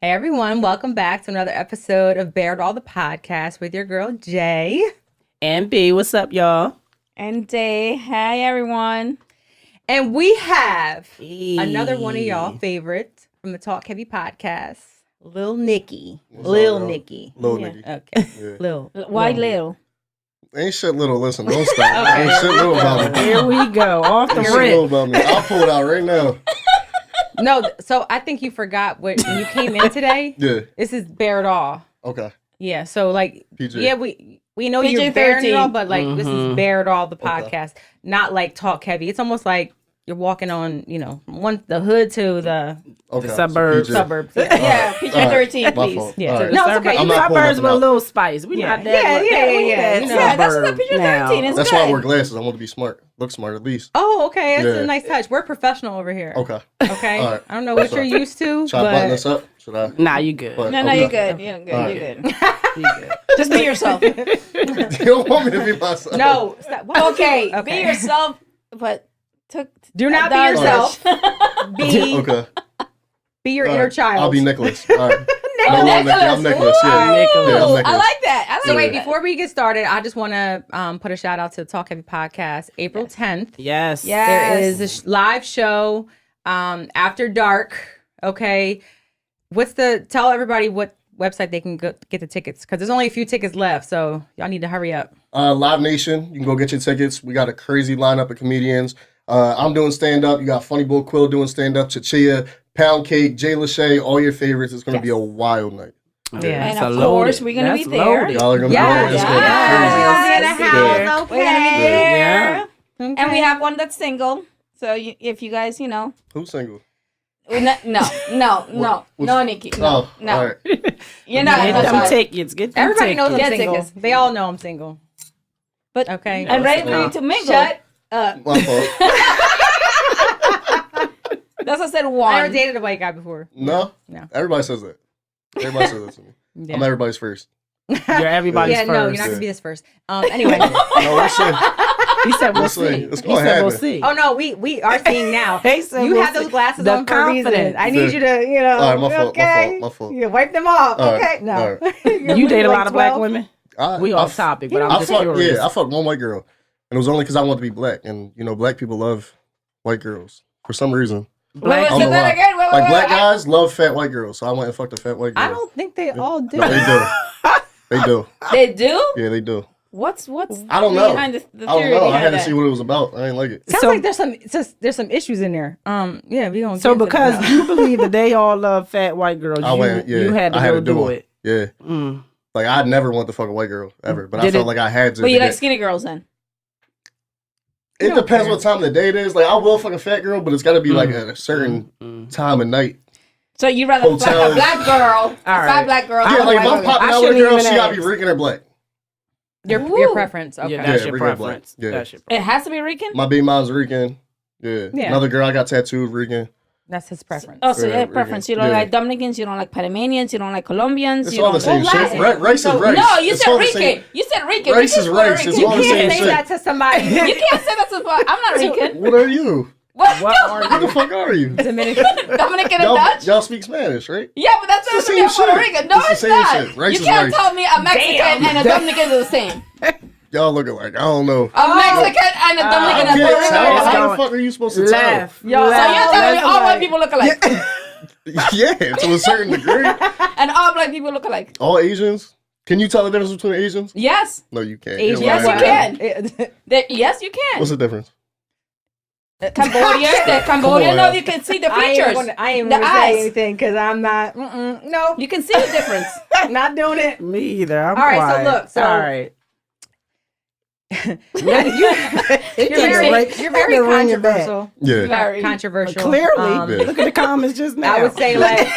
Hey everyone, welcome back to another episode of Bared All the Podcast with your girl Jay. And B, what's up, y'all? And Day. Hi, everyone. And we have another one of y'all favorites from the Talk Heavy podcast, Lil Nicky. Lil Nicky. Okay. Yeah. Lil. Why little? Ain't shit little. Listen, don't stop. Ain't shit little about me. Here we go. Off the Ain't shit little rip. about me. I'll pull it out right now. No, so I think you forgot when you came in today. Yeah. This is Bared All. Okay. Yeah, so like, PG. yeah, we know PG you're bearing it 13. all, but like this is Bared All the podcast, not like Talk Heavy. It's almost like you're walking on, the hood to the Okay. Suburbs. PG. suburbs. Yeah. Yeah, PG-13, My please. fault. Yeah. All right. No, it's okay. I'm You not pulling Suburbs nothing with a out. little spice. We not that. Yeah. that Yeah, that's suburb the PG-13. now. It's That's good. why I wear glasses. I want to be smart. Look smart at least. Oh, okay. That's Yeah. a nice touch. We're professional over here. Okay. Okay. All right. I don't know what What's you're up? used to, Should I button but this up? Should I? Nah, you good. But- No, okay. you're good. You're good. All You're right. good. You good. Just be yourself. You don't want me to be myself. no. Stop. What? Okay, Okay. be yourself, but Do not be Done. yourself. Be Okay. be your All inner right. child. I'll be Nicholas. All right. Oh, No, Nicholas. I'm Nicholas. Yeah. Nicholas. Yeah, I'm I Nicholas. like that. I like So wait, that. before we get started, I just want to put a shout out to the Talk Heavy podcast. April 10th, Yes. Yeah. there Yes. is a live show after dark. Okay, tell everybody what website they can get the tickets, because there's only a few tickets left, so y'all need to hurry up. Live Nation, you can go get your tickets. We got a crazy lineup of comedians. I'm doing stand up. You got Funny Bull Quill doing stand up. Chichilla, Pound Cake, Jay Lachey, all your favorites. It's going to be a wild night. Yeah. And That's of loaded. course, we're gonna That's be there. loaded. Y'all are going to Yeah, be there. It's yeah. going to be crazy. We're gonna be in the Yes. house. Okay. We're gonna be there. Okay. And we have one that's single. So if you guys, Who's single? no, Nikki. No, Oh, no. all right. You're not. Get That's them right. tickets. Get them Everybody knows I'm tickets. Get single. tickets. They all know I'm single. But Okay. I'm ready for you to mingle. Shut up. My fault. That's what I said. I One. never dated a white guy before. No? No. Everybody says that. Everybody says that to me. Yeah. I'm everybody's first. You're everybody's Yeah, first. no, you're not gonna be this first. Anyway. No, we'll see. He said we'll We'll see. see. It's He gonna said we'll happen. see. Oh no, we are seeing now. He said You we'll have those see. glasses The on for a reason. confidence. I need you to, All right, my fault, my okay? fault, my fault. You wipe them off. All right, Okay, no. all You're You date a like lot of black 12? women? I We off topic, but I'm I just fucked, curious. yeah, I fucked one white girl. And it was only because I wanted to be black. And, black people love white girls for some reason. Black- I don't Say know that why. again. Wait, Like, wait, black wait. guys love fat white girls. So I went and fucked a fat white girl. I don't think they all do. No, they do. They do. They do? Yeah, they do. What's I don't know. behind the I don't theory know. I behind had to that? see what it was about. I didn't like it. Sounds So- like there's some issues in there. Yeah, we don't. So because you believe that they all love fat white girls, I went, yeah. you had to I go to do one. it. Yeah. Mm. Like, I'd never want to fuck a white girl, ever. But I Did felt it- like I had to. But you to like get- skinny girls then? It You don't depends care. what time of the day it is. Like, I will fuck a fat girl, but it's got to be like at a certain time of night. So you rather fuck a Hotels. black girl, a fat right. black girl, Yeah, than a like if white I'm girl? popping I out with a shouldn't girl, even she got to be ask. Rican or black. your Ooh. preference. Okay. Yeah, that's Yeah, your we got preference. black. Yeah. That's your It has to be Rican? My baby mom's Rican. Yeah. Yeah. Another girl I got tattooed Rican. That's his preference. Oh, so you Yeah, have preference. You don't yeah. like Dominicans, you don't like Panamanians, you don't like Colombians, It's you all don't the same Well, shit. Latin. Race is So- race. No, you It's said all the same- Rican. You said Rican. Race You is just Puerto race. It's Rican. You all the can't same say shit. that to somebody. You can't say that to I'm not Rican. What are you? What? What are What the fuck are you? Dominican. Dominican and Y'all, Dutch? y'all speak Spanish, right? Yeah, but that's It's not the me. same I'm Puerto shit. Rican. No, It's the it's same not. shit. Race You is can't race. tell me a Mexican and a Dominican are the same. Y'all looking like, I don't know. A Mexican and a I Dominican and a can't Puerto tell. Rican. How the fuck are you supposed to tell? Left. Yo, So you're left, telling me all right. white people look alike Yeah, to a certain degree. and all black people look alike? All Asians? Can you tell the difference between Asians? Yes. No, you can't. Asian. You're Yes, you lying. can. Yes, you can. What's the difference? Cambodia, the Cambodia. on. No, you can see the I features. ain't even The gonna say eyes. anything because I'm not. No, You can see the difference. not doing it. Me either. I'm All right, so quiet. look, so- all right. You're very controversial. Yeah. Very. Controversial. Clearly, Yeah. look at the comments just now. I would say like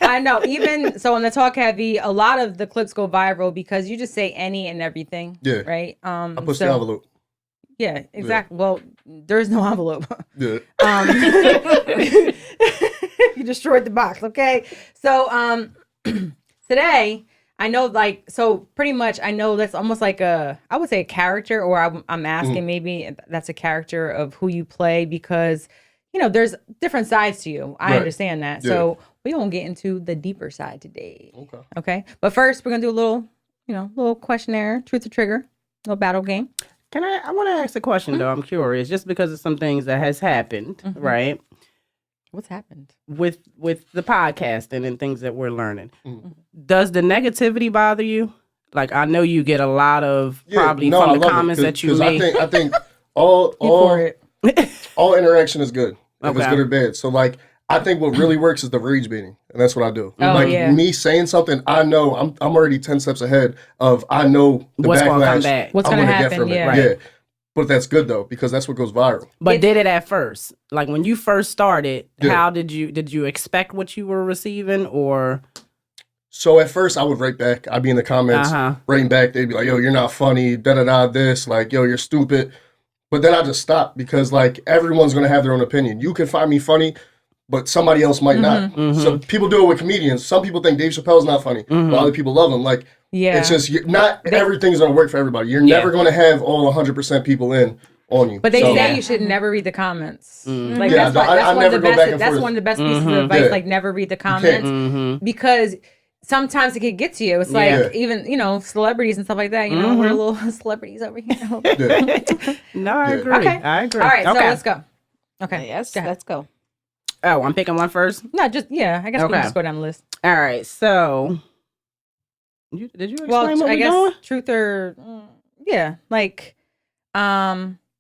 I know, even so on the Talk Heavy, a lot of the clips go viral because you just say any and everything. Yeah. Right. I push the envelope. Yeah, exactly. Well, there's no envelope. Yeah. You destroyed the box. Okay. So today I know, like, so pretty much I know that's almost like I would say a character, or I'm asking maybe that's a character of who you play, because there's different sides to you. I Right. understand that. Yeah. So we're going to get into the deeper side today. Okay. Okay. But first, we're going to do a little questionnaire, truth or trigger, little battle game. I want to ask a question though. I'm curious, just because of some things that has happened, right? What's happened? With the podcasting and things that we're learning. Mhm. Does the negativity bother you? Like, I know you get a lot of probably I from the love it, comments that you 'cause make. I think all interaction is good. If it's Okay. good or bad. So like I think what really works is the rage baiting, and that's what I do. Oh, like yeah. me saying something, I know I'm already 10 steps ahead of I know the What's gonna come backlash back. What's I'm gonna gonna get happen, from yeah. it. Right. Yeah. But that's good though, because that's what goes viral. But did it at first? Like when you first started, Yeah. how did you expect what you were receiving, or So at first I would write back. I'd be in the comments writing back. They'd be like, yo, you're not funny, da-da-da, this, like, yo, you're stupid. But then I just stopped because like everyone's gonna have their own opinion. You can find me funny, but somebody else might not. So people do it with comedians. Some people think Dave Chappelle's not funny, but other people love him. Like, Yeah. it's just not everything's gonna work for everybody. You're never gonna have all 100% people in on you. But they So- say you should never read the comments. Like Yeah, that's I one of never the go back best. and That's forth. one of the best pieces of advice. Yeah. Like never read the comments because sometimes it can get to you. It's like Yeah. even celebrities and stuff like that. We're little celebrities over here. Yeah. no? I Yeah. agree. Okay. I agree. All right, so okay. let's go. Okay. Yes, Go ahead. let's go. Oh, I'm picking one first. No, just I guess we Okay. can just go down the list. All right. So, did you explain Well, what I we're guess doing? truth or like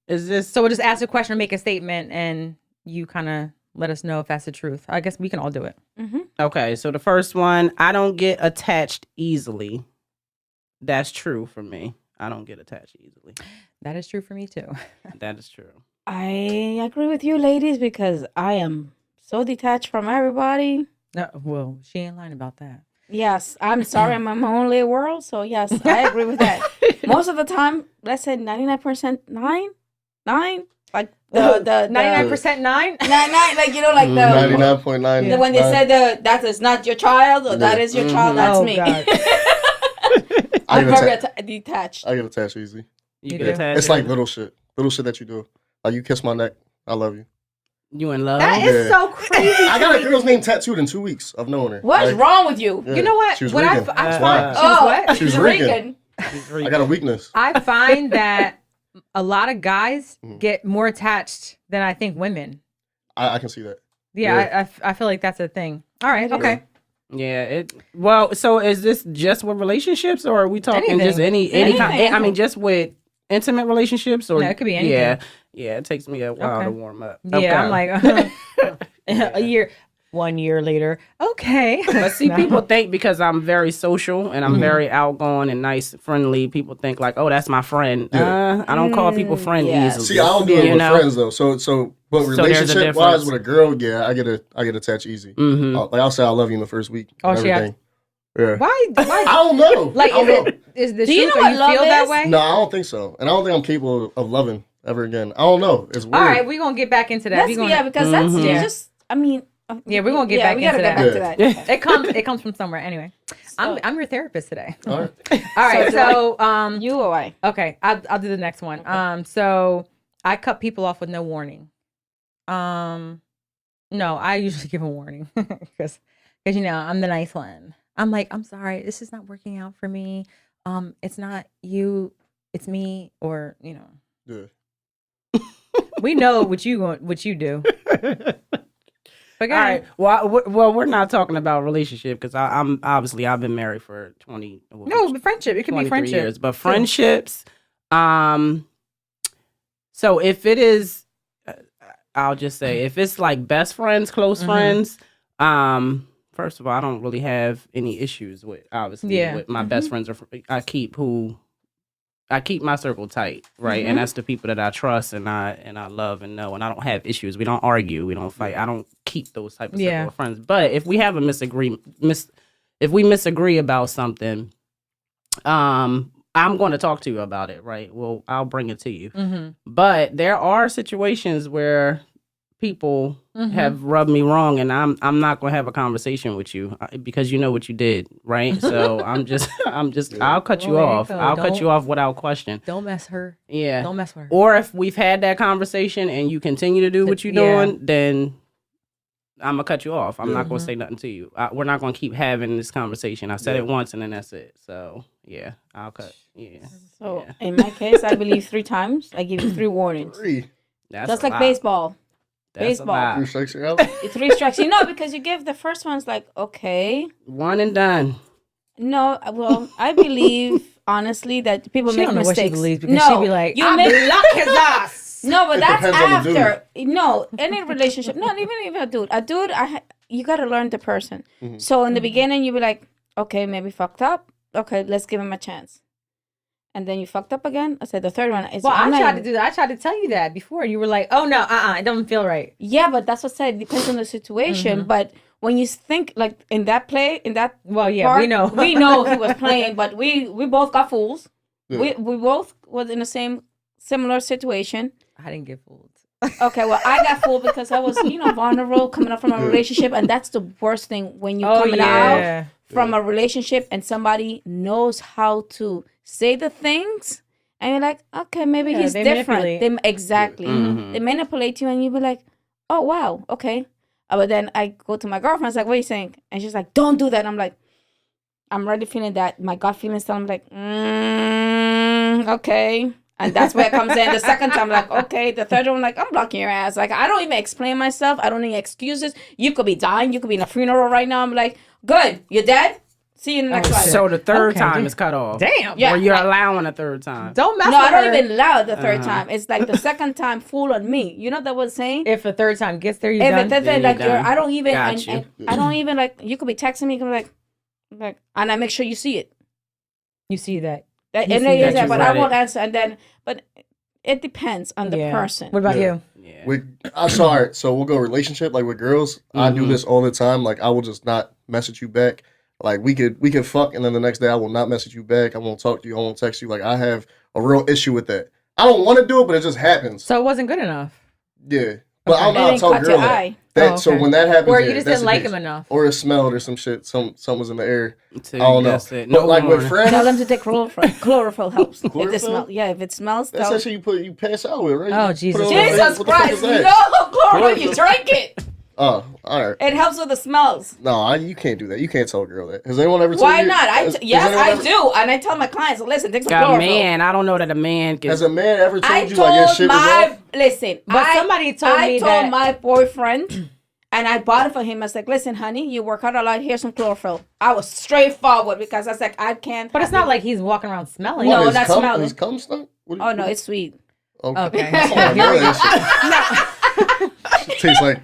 Is this so we'll just ask a question or make a statement and you kind of let us know if that's the truth. I guess we can all do it. okay? So the first one, I don't get attached easily. That's true for me. I don't get attached easily. That is true for me too. That is true. I agree with you, ladies, because I am so detached from everybody. No, well, she ain't lying about that. Yes, I'm sorry, I'm in my own little world. So yes, I agree with that. Most of the time, let's say 99% nine, like the 99% nine. 99, like like the 99.9. when they said that is not your child or that is your child, that's Oh, me. God. I I'm get very attached. detached. I get attached easy. You You get do? attached. It's like little shit that you do. Like you kiss my neck, I love you. You in love? That is Yeah. so crazy. I got a girl's name tattooed in 2 weeks of knowing her. What is Like, wrong with you? yeah, You know what? She was What Rican. I That's find, why. she was what? She was She's Rican. Rican. I got a weakness. I find that a lot of guys Mhm. get more attached than I think women. I can see that. Yeah, I feel like that's a thing. All right, okay. Yeah. Well, so is this just with relationships, or are we talking Anything. just any kind? Anything. I mean, just with intimate relationships, or No, it could be anything. Yeah. It takes me a while Okay. to warm up. Yeah, I'm like a year, 1 year later. Okay. But see, No. people think because I'm very social and I'm very outgoing and nice, friendly, people think like, oh, that's my friend. Yeah. I don't call people friend yeah. easily. See, I don't do it You with know? friends though. So, but So there's a relationship wise difference. with a girl, yeah, I get attached easy. Mhm. Like I'll say I love you in the first week. Oh, and she everything. Yeah. Why? I don't know. Like, I don't know. is the Do you truth? know Or what you love feel that is? way? No, I don't think so, and I don't think I'm capable of loving ever again. I don't know. It's weird. All right, we're gonna get back into that. That's We yeah, gonna, because that's Mhm. you just. I mean. Yeah, we're gonna get back we gotta into get that. back to that. it comes from somewhere. Anyway, I'm your therapist today. All right. All right, so You or I? okay, I'll do the next one. So I cut people off with no warning. No, I usually give a warning because I'm the nice one. I'm like, I'm sorry, this is not working out for me. It's not you, it's me, or Yeah. we know what you do. But All right. Well, we're not talking about relationship because I'm obviously I've been married for 20. No, but friendship. It could be 23 friendship. years, but friendships. So if it is, I'll just say if it's like best friends, close friends. First of all, I don't really have any issues with obviously with my best friends. I keep my circle tight, right? And that's the people that I trust and I love and know, and I don't have issues. We don't argue, we don't fight. I don't keep those type of circle of friends. But if we have a if we disagree about something, I'm going to talk to you about it, right? Well, I'll bring it to you. But there are situations where people have rubbed me wrong, and I'm not gonna have a conversation with you because you know what you did, right? So I'm just I'll cut you off. I'll cut you off without question. Don't mess her. Yeah. Don't mess with her. Or if we've had that conversation and you continue to do what you're doing, then I'm gonna cut you off. I'm not gonna say nothing to you. We're not gonna keep having this conversation. I said it once and then that's it. So yeah, I'll cut. Yeah. So in my case, I believe 3 times. I give you 3 warnings. 3. That's Just like baseball. That's Baseball. 3 strikes you're out. 3 strikes. You know, because you give the first one's like, okay. One and done. No, well, I believe honestly that people She make don't know mistakes. what she believes because she'd be like, you I block his ass. No, but It that's depends on the after. No, any relationship. Not even a dude. A dude, you got to learn the person. So in the beginning, you be like, okay, maybe fucked up. Okay, let's give him a chance. And then you fucked up again. I said the third one is. Well, I tried to do that. I tried to tell you that before. You were like, oh no, it doesn't feel right. Yeah, but that's what I said. It depends on the situation. But when you think like in that well, yeah, part, we know he was playing, but we both got fools. Yeah. We both was in the similar situation. I didn't get fooled. Okay, well, I got fooled because I was, vulnerable coming up from a relationship, and that's the worst thing when you're coming out from a relationship and somebody knows how to say the things, and you're like, okay, maybe he's different. Exactly. They manipulate you, and you be like, oh wow, okay. But then I go to my girlfriend, I was like, what are you saying? And she's like, don't do that. And I'm like, I'm already feeling that. My gut feelings tell me like, okay. And that's where it comes in. The second time, like, okay. The third one, like, I'm blocking your ass. Like, I don't even explain myself. I don't need excuses. You could be dying. You could be in a funeral right now. I'm like, good. You're dead? See you in the next life. So the third time is cut off. Damn. Yeah. Or you're allowing a third time. Don't mess with her. No, I don't even allow the third time. It's like the second time fool on me. You know what I was saying? If the third time gets there, you're done. I don't even, I don't even, like, you could be texting me, you could be like, and I make sure you see it. You see that. But I won't answer. And then, but it depends on the person. What about you? Yeah. I'm sorry. So we'll go relationship, like with girls. I do this all the time. Like I will just not message you back. Like we could fuck, and then the next day I will not message you back. I won't talk to you. I won't text you. Like I have a real issue with that. I don't want to do it, but it just happens. So it wasn't good enough. Yeah, but I don't know how to tell a girl that. So when that happens, or you just didn't like him enough, or it smelled or some shit. Something was in the air. I don't know. But like with friends, tell them to take chlorophyll helps. If it smells, if it smells, that's actually you pass out with, right? Oh Jesus! Jesus Christ! No chlorophyll, you drink it. Oh, all right. It helps with the smells. No, you can't do that. You can't tell a girl that. Has anyone ever told you? Why not? Yes, I do. And I tell my clients, listen, take some chlorophyll. Man, I don't know that a man can. Has a man ever told you like your shit was off? Listen, but somebody told me that. I told my boyfriend, and I bought it for him. I was like, listen, honey, you work out a lot. Here's some chlorophyll. I was straightforward because I was like, I can't. But it's not like he's walking around smelling. No, not smelling. His cum stuff? Oh, no, it's sweet. Okay. It tastes like...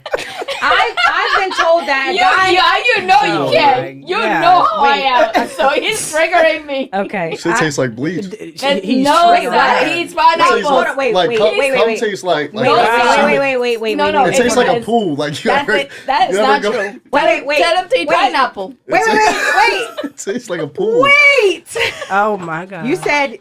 I've been told that. You can't. You know how I am. So he's triggering me. Okay. Shit tastes like bleach. He's pineapple. Wait. Cum tastes like... Wait. No. It tastes like a pool. Like that is not true. Wait. Tell him to eat pineapple. Wait. It tastes like a pool. Wait. Oh my God. You said...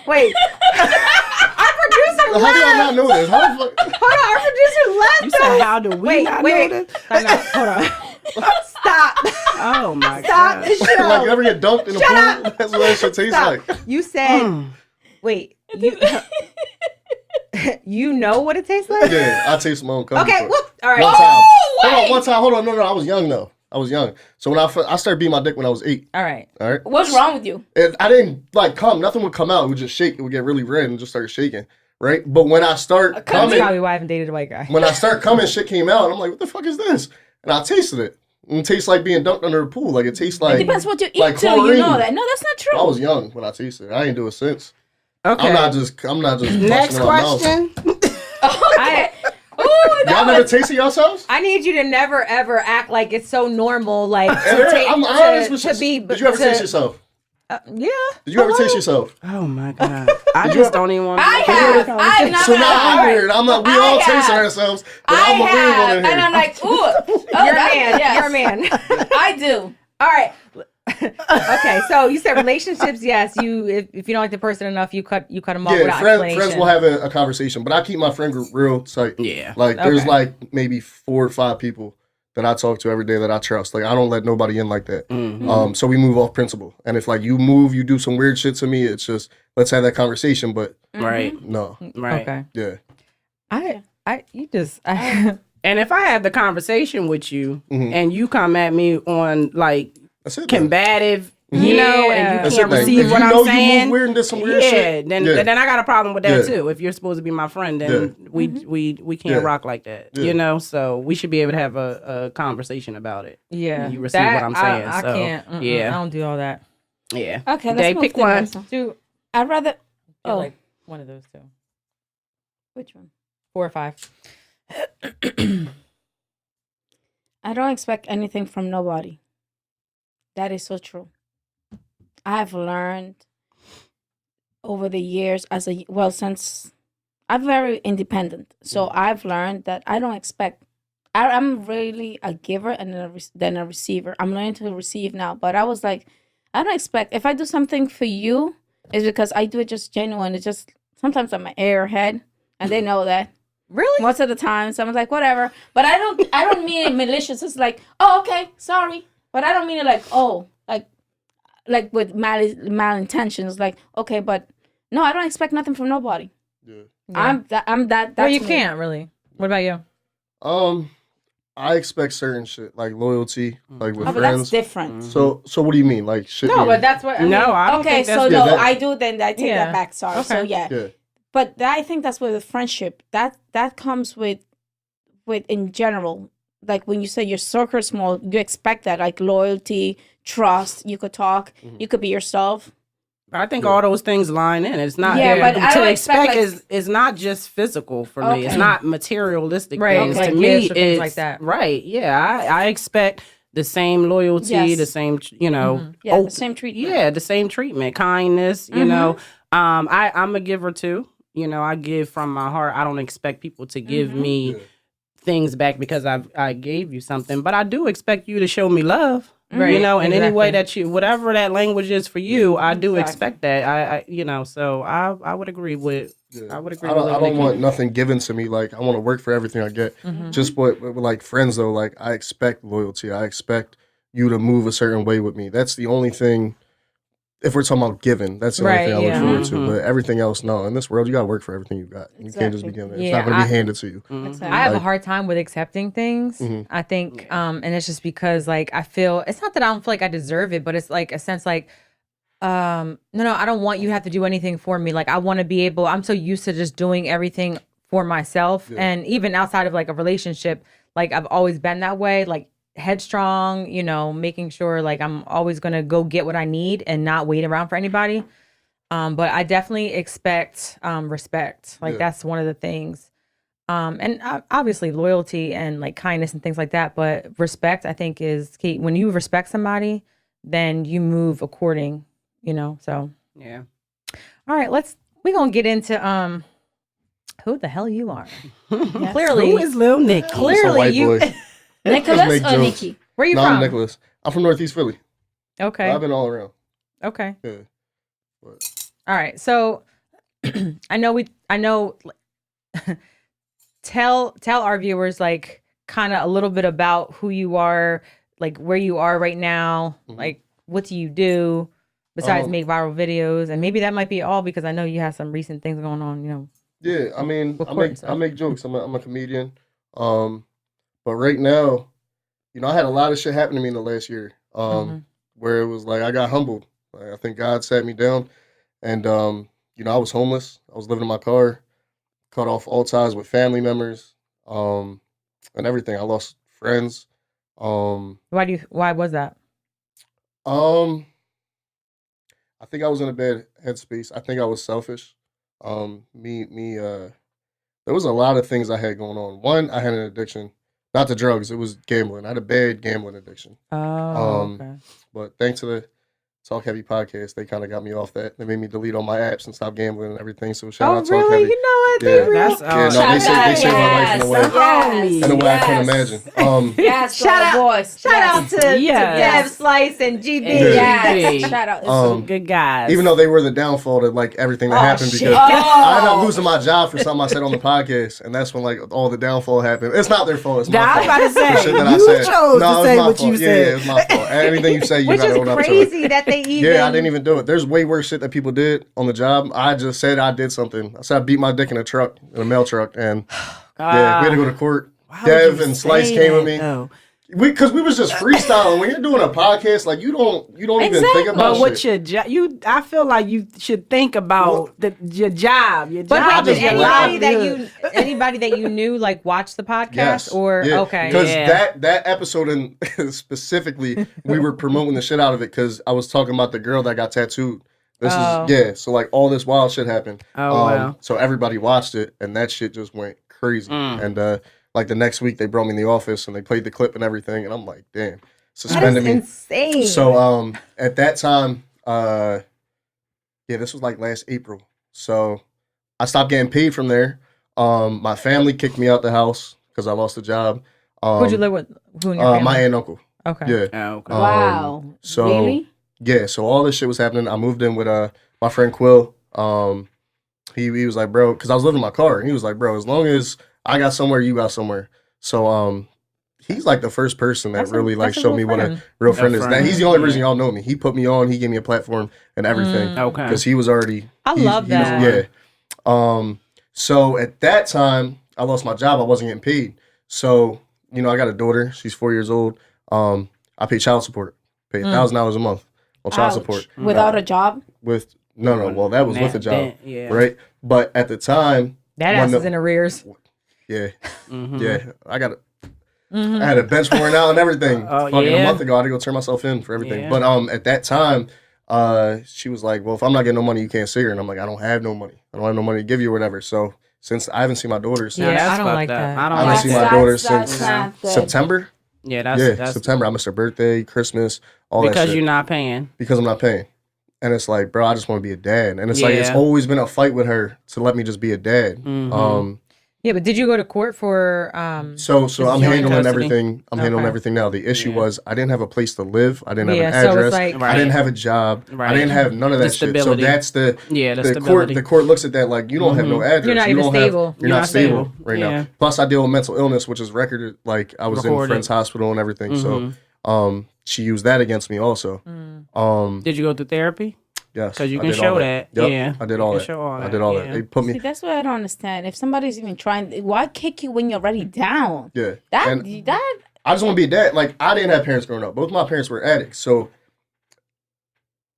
Wait. Our producer left. How do I not know this? How the fuck? Hold on, our producer left. You said, how do we not know this? Hold on. Stop. Oh my God. Stop the show. Like you ever get dunked in a pool? Up. That's what that shit tastes like. You said, wait, you know what it tastes like? Yeah, I taste my own cum. Okay, well, all right. One time. Hold on. No, I was young though. I was young. So when I started beating my dick when I was 8. All right. What's wrong with you? And I didn't like cum. Nothing would come out. It would just shake. It would get really red and just start shaking. Right? But when I start coming... That's probably why I haven't dated a white guy. When I start coming, shit came out. And I'm like, what the fuck is this? And I tasted it. And it tastes like being dunked under a pool. Like it tastes like... It depends what you eat like too. You know that. No, that's not true. I was young when I tasted it. I ain't do it since. Okay. I'm not just Next question. Okay. Y'all never tasted yourselves? I need you to never ever act like it's so normal, like I'm honest with you. be. Did you ever taste yourself? Yeah. Did you ever taste yourself? Oh my God. I just don't even want to. I have. So now I'm weird. I'm like, we all taste ourselves, but I'm a weird one in here. And I'm like, ooh. You're a man. You're a man. I do. All right. Okay, so you said relationships. Yes, if you don't like the person enough, you cut them off without explanation. Friends will have a conversation, but I keep my friend group real tight. Yeah, like there's like maybe 4 or 5 people that I talk to every day that I trust. Like I don't let nobody in like that. Mm-hmm. So we move off principle. And if like you do some weird shit to me, it's just let's have that conversation. But no, right, okay, yeah. And if I have the conversation with you and you come at me on like combative, you know, and you can't receive what I'm saying, you move weird and did some weird shit, then I got a problem with that too. If you're supposed to be my friend, then we can't rock like that, you know. So we should be able to have a conversation about it. Yeah, you receive what I'm saying. I can't. I don't do all that. Yeah. Okay, let's pick one. I'd rather. Like one of those two. Which one? 4 or 5. I don't expect anything from nobody. That is so true. I have learned over the years since I'm very independent. So I've learned that I don't expect. I'm really a giver and then a receiver. I'm learning to receive now. But I was like, I don't expect. If I do something for you, it's because I do it just genuine. It's just sometimes I'm an airhead, and they know that. Really? Most of the time, someone's like, whatever. But I don't mean it malicious. It's like, oh, okay, sorry. But I don't mean it like, oh, like with malintentions. Like, okay, but no, I don't expect nothing from nobody. Yeah. I'm that. Well, you can't really. What about you? I expect certain shit like loyalty, like with but friends. that's different. So what do you mean? Like shit? No, but that's what. I mean, I don't think that's I do. Then I take that back. Sorry. Okay. So yeah. But I think that's with friendship. That comes with in general. Like when you say your circle is small, you expect that, like loyalty, trust. You could talk. You could be yourself. I think all those things line in. It's not. Yeah, but I don't expect is not just physical for me. It's not materialistic things. Like to me, it's like that. Right. Yeah, I expect the same loyalty, the same, the same treatment. Yeah, the same treatment, kindness. You know, I'm a giver too. You know, I give from my heart. I don't expect people to give me things back because I gave you something, but I do expect you to show me love. Right. You know, in any way that whatever that language is for you, I do expect that. I so I would agree with. I would agree. I don't want nothing given to me. Like I want to work for everything I get. Just with like friends though, like I expect loyalty. I expect you to move a certain way with me. That's the only thing. If we're talking about giving, that's the only thing I look forward to. But everything else, no. In this world, you got to work for everything you got. You can't just be given it. It's not going to be handed to you. I have a hard time with accepting things. I think, and it's just because, like, I feel, it's not that I don't feel like I deserve it, but it's like a sense like, no, I don't want you to have to do anything for me. Like, I want to be able, I'm so used to just doing everything for myself. Yeah. And even outside of like a relationship, like I've always been that way. Like, headstrong, you know, making sure like I'm always gonna go get what I need and not wait around for anybody. But I definitely expect respect. Like that's one of the things. And obviously loyalty and like kindness and things like that. But respect, I think, is key. When you respect somebody, then you move according. You know. So yeah. All right, we're gonna get into who the hell you are. Yes. Clearly, who is Lil Nicky? Clearly, you. Nicholas or Nicky? Where you from? I'm Nicholas. I'm from Northeast Philly. Okay. I've been all around. Okay. Yeah. But. All right. So I know tell our viewers like kind of a little bit about who you are, like where you are right now, like what do you do besides make viral videos, and maybe that might be all because I know you have some recent things going on, you know. Yeah, I mean, I make jokes. I'm a comedian. But right now, you know, I had a lot of shit happen to me in the last year, where it was like I got humbled. Like, I think God sat me down, and you know, I was homeless. I was living in my car, cut off all ties with family members, and everything. I lost friends. Why was that? I think I was in a bad headspace. I think I was selfish. There was a lot of things I had going on. One, I had an addiction. Not to drugs, it was gambling. I had a bad gambling addiction. Oh, okay. But thanks to Talk Heavy podcast, they kind of got me off that. They made me delete all my apps and stop gambling and everything. So shout out Talk really? Heavy. You know what? Yeah, that's they saved my life in a way I couldn't imagine. Yes, shout out, boys. Shout out to Dev Slice and GB. Yes, shout out. Some good guys. Even though they were the downfall to like everything that happened, because I ended up losing my job for something I said on the podcast, and that's when like all the downfall happened. It's not their fault. It's my fault. I was about to say, you chose to say what you said. Yeah, it's my fault. Anything you say, you gotta own up to it. Which is crazy that they even. Yeah, I didn't even do it. There's way worse shit that people did on the job. I just said I did something. I said I beat my dick in a mail truck, and we had to go to court. Dev and Slice came with me. No. Because we was just freestyling. When you're doing a podcast, like you don't even think about. But what your job? I feel like you should think about your job. Your but job. Did anybody that you knew like watch the podcast okay? Because that episode in specifically, we were promoting the shit out of it because I was talking about the girl that got tattooed. So like all this wild shit happened. Wow. So everybody watched it, and that shit just went crazy. And like the next week, they brought me in the office and they played the clip and everything, and I'm like, damn, suspended me. Insane. So at that time, this was like last April. So I stopped getting paid from there. My family kicked me out the house because I lost the job. Who'd you live with? Who in your family? My aunt and uncle. Okay. Yeah. Oh, okay. Wow. So really? Yeah. So all this shit was happening. I moved in with my friend Quill. He was like, bro, because I was living in my car, and he was like, bro, as long as I got somewhere, you got somewhere. So he's like the first person that really like showed me what a real friend is. He's the only reason y'all know me. He put me on. He gave me a platform and everything. Okay. Because he was already. I love that. So at that time, I lost my job. I wasn't getting paid. So I got a daughter. She's 4 years old. I pay child support. Pay $1,000 a month on child support without a job. No. Well, that was with a job, right? But at the time, that ass is in arrears. Yeah, yeah. I got it. I had a bench worn out and everything. A month ago, I had to go turn myself in for everything. But at that time, she was like, "Well, if I'm not getting no money, you can't see her." And I'm like, "I don't have no money. I don't have no money to give you or whatever." So since I haven't seen my daughter since, I don't like that. I haven't seen my daughter since September. That's September. I missed her birthday, Christmas, all that shit. Because you're not paying. Because I'm not paying. And it's like, bro, I just want to be a dad. And it's like, it's always been a fight with her to let me just be a dad. Yeah, but did you go to court for? So I'm handling everything. I'm handling everything now. The issue was I didn't have a place to live. I didn't have an address. So it's like, I didn't have a job. I didn't have none of that shit. So that's the court. The court looks at that like you don't have no address. You're not even stable. You're not stable right now. Plus, I deal with mental illness, which is recorded. Like I was in Friends Hospital and everything. So she used that against me also. Did you go to therapy? Yes, because you can show that. Yep, yeah, I did all that. I did all that. They put me. See, that's what I don't understand. If somebody's even trying, why kick you when you're already down? Yeah, that I just want to be a dad. Like I didn't have parents growing up. Both my parents were addicts. So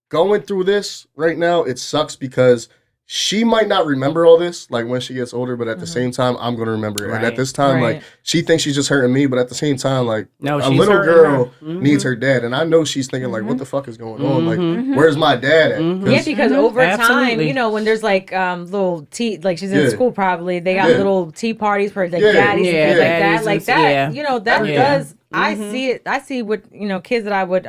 going through this right now, it sucks because she might not remember all this, like when she gets older, but at the same time, I'm going to remember it. Right. And at this time, like, she thinks she's just hurting me, but at the same time, like, a little girl needs her dad. And I know she's thinking, like, what the fuck is going on? Like, where's my dad at? Yeah, because over time, when there's, like, little tea, like, she's in school probably, they got little tea parties for, like, daddies and things like that. Like, that, that does... I see it. I see what kids that I would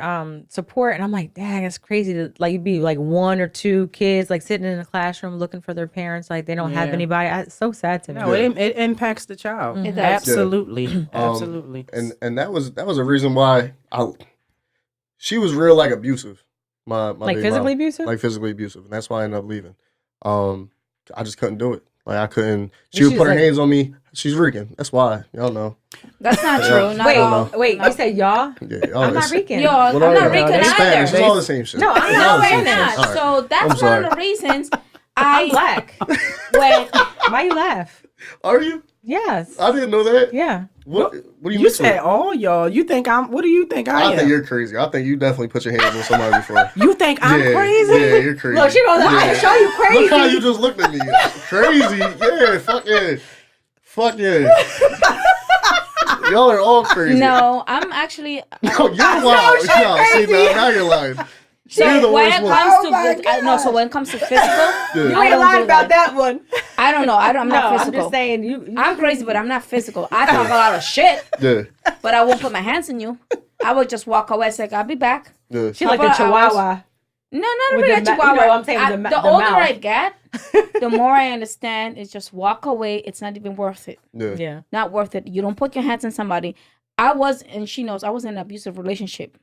support, and I'm like, dang, it's crazy to like you'd be like one or two kids like sitting in a classroom looking for their parents, like they don't have anybody. It's so sad to me. No, it impacts the child. It does. Absolutely, absolutely. And that was a reason why she was real like abusive. My like physically abusive, like physically abusive, and that's why I ended up leaving. I just couldn't do it. Like I couldn't. She would put her hands on me. She's Rican. That's why. Y'all know. That's not true. Wait. You said y'all? Yeah, I'm not Rican. Yo, I'm not Rican either. Spanish. It's all the same shit. No, I'm not Spanish. Right. So that's one of the reasons I'm black. Why you laugh? Are you? Yes. I didn't know that. Yeah. What do you You said all y'all. You think I'm... What do you think I am? I think you're crazy. I think you definitely put your hands on somebody before. You think I'm crazy? Yeah, you're crazy. Look, she goes, I can show you crazy. Look how you just looked at me. Crazy. Yeah, fuck yeah. Fuck yeah. Y'all are all crazy. No, I'm actually... No, you're wild. Now you're lying. So when it comes to physical, you ain't lying about that one. I don't know. I'm not physical. I'm just saying I'm crazy, but I'm not physical. I talk a lot of shit. Yeah. But I won't put my hands on you. I would just walk away. Say, I'll be back. Yeah. She like a chihuahua. No, not really a chihuahua. You know, I'm saying the older I get, the more I understand. It's just walk away. It's not even worth it. Yeah. Not worth it. You don't put your hands on somebody. And she knows, I was in an abusive relationship.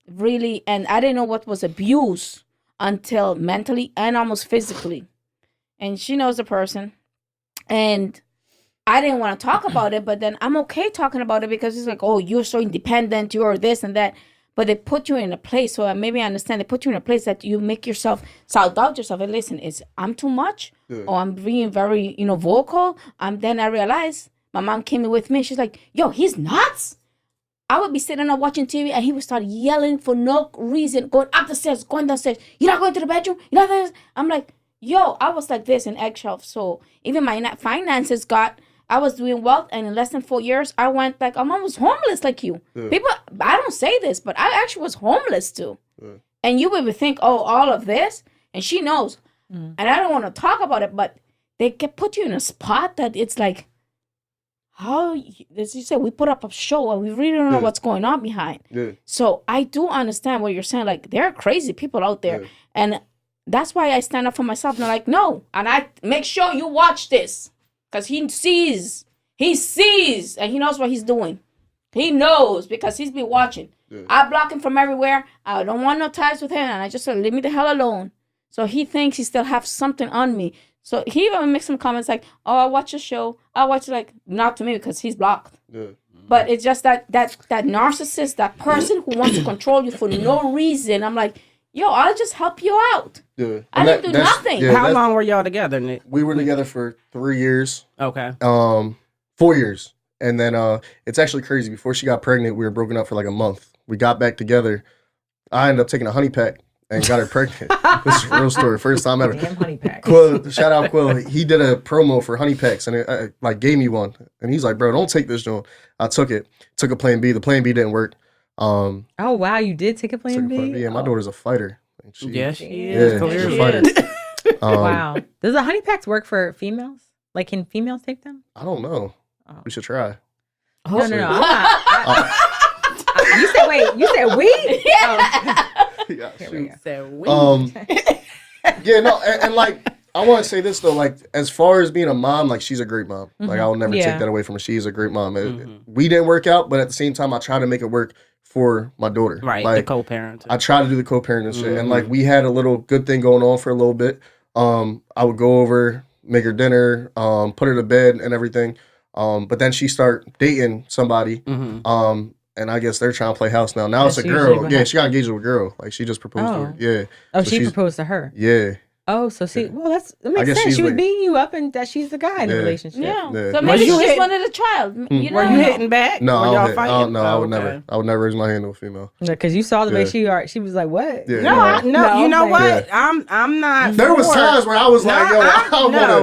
Really, and I didn't know what was abuse until mentally and almost physically. And she knows the person. And I didn't want to talk about it, but then I'm okay talking about it because it's like, oh, you're so independent, you're this and that. But they put you in a place, so maybe I understand, they put you in a place that you make yourself self-doubt yourself. And listen, I'm too much? Or I'm being very, vocal? Then I realized, my mom came in with me, she's like, yo, he's nuts. I would be sitting there watching TV, and he would start yelling for no reason, going up the stairs, going downstairs. You're not going to the bedroom? You're not this? I'm like, yo, I was like this in eggshells. So even my finances I was doing well, and in less than 4 years, I went like, I'm almost homeless like you. People, I don't say this, but I actually was homeless too. And you would think, oh, all of this, and she knows. And I don't want to talk about it, but they can put you in a spot that it's like, how, as you said, we put up a show and we really don't know what's going on behind. So I do understand what you're saying. Like, there are crazy people out there. And that's why I stand up for myself. And I'm like, no. And I make sure you watch this. Because he sees, and he knows what he's doing. He knows because he's been watching. I block him from everywhere. I don't want no ties with him. And I just said, leave me the hell alone. So he thinks he still has something on me. So he even makes some comments like, oh, I watch a show. I watch it, like, not to me because he's blocked. But it's just that narcissist, that person who wants to control you for no reason. I'm like, yo, I'll just help you out. I didn't do nothing. How long were y'all together, Nick? We were together for 3 years. Okay. 4 years. And then it's actually crazy. Before she got pregnant, we were broken up for like a month. We got back together. I ended up taking a honey pack and got her pregnant. This is a real story. First time ever. Damn honey pack. Quill, shout out Quill. He did a promo for honey packs and it like gave me one. And he's like, bro, don't take this, Joan. I took it. Took a Plan B. The Plan B didn't work. Oh wow, you did take a Plan B? Yeah, my daughter's a fighter. She is. Yeah, she's a fighter. Wow. Does the honey packs work for females? Like, can females take them? I don't know. We should try. No. I'm not. You said wait. You said we? Yeah. She said we. Yeah, no, and like I want to say this though, like as far as being a mom, like she's a great mom. Like I will never take that away from her. She's a great mom. We didn't work out, but at the same time, I try to make it work for my daughter. Right, like, the co-parent. I try to do the co-parent and shit, and like we had a little good thing going on for a little bit. I would go over, make her dinner, put her to bed and everything. But then she start dating somebody. And I guess they're trying to play house now. Now it's a girl. Yeah, she got engaged with a girl. Like she just proposed to her. Yeah. Oh, so she proposed to her. Yeah. Oh, so see, well, that makes sense. She was beating you up, and that she's the guy in the relationship. Yeah. So maybe she just wanted a child. You know? Were you hitting back? No, y'all fighting? No, I would never. I would never raise my hand to a female. Because you saw the way she was like, what? Yeah, no. You know what? I'm not. There was times where I was like, yo,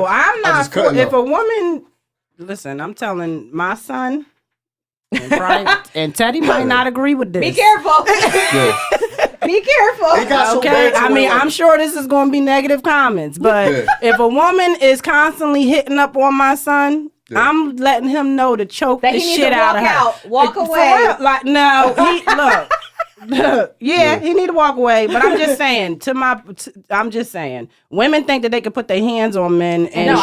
I'm not. If a woman, listen, I'm telling my son. And Teddy might not agree with this. Be careful. Be careful. Okay, I mean, I'm sure this is going to be negative comments, but if a woman is constantly hitting up on my son, I'm letting him know to choke the shit out of her. Walk away. Like, no, look. He need to walk away. But I'm just saying, I'm just saying, women think that they can put their hands on men and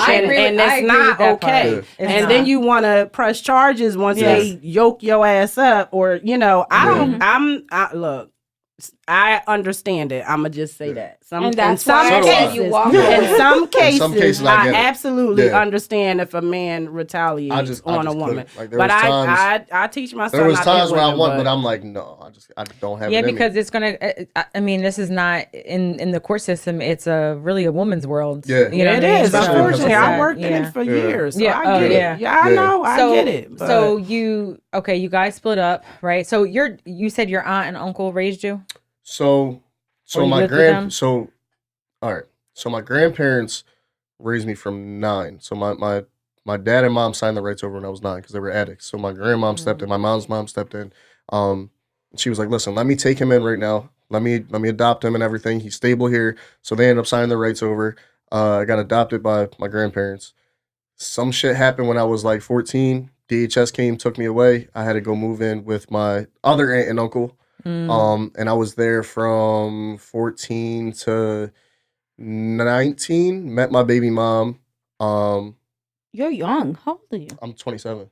that's not okay. And then you want to press charges once they yoke your ass up, or look. I understand it. I'ma just say that. In some cases, I absolutely understand if a man retaliates on a woman. Like, but I teach my son. There was times where I want, but I'm like, no, I don't have it. Yeah, because it's gonna. I mean, this is not in the court system. It's really a woman's world. Yeah, you know it is. Unfortunately, I worked in it for years. So I get it. Yeah, I know. I get it. But. So you guys split up, right? So you said your aunt and uncle raised you. So my grandparents raised me from 9. So my dad and mom signed the rights over when I was 9 because they were addicts. So my grandmom stepped in, my mom's mom stepped in. She was like, listen, let me take him in right now. Let me adopt him and everything. He's stable here. So they ended up signing the rights over. I got adopted by my grandparents. Some shit happened when I was like 14. DHS came, took me away. I had to go move in with my other aunt and uncle. And I was there from 14 to 19. Met my baby mom. You're young. How old are you? I'm 27.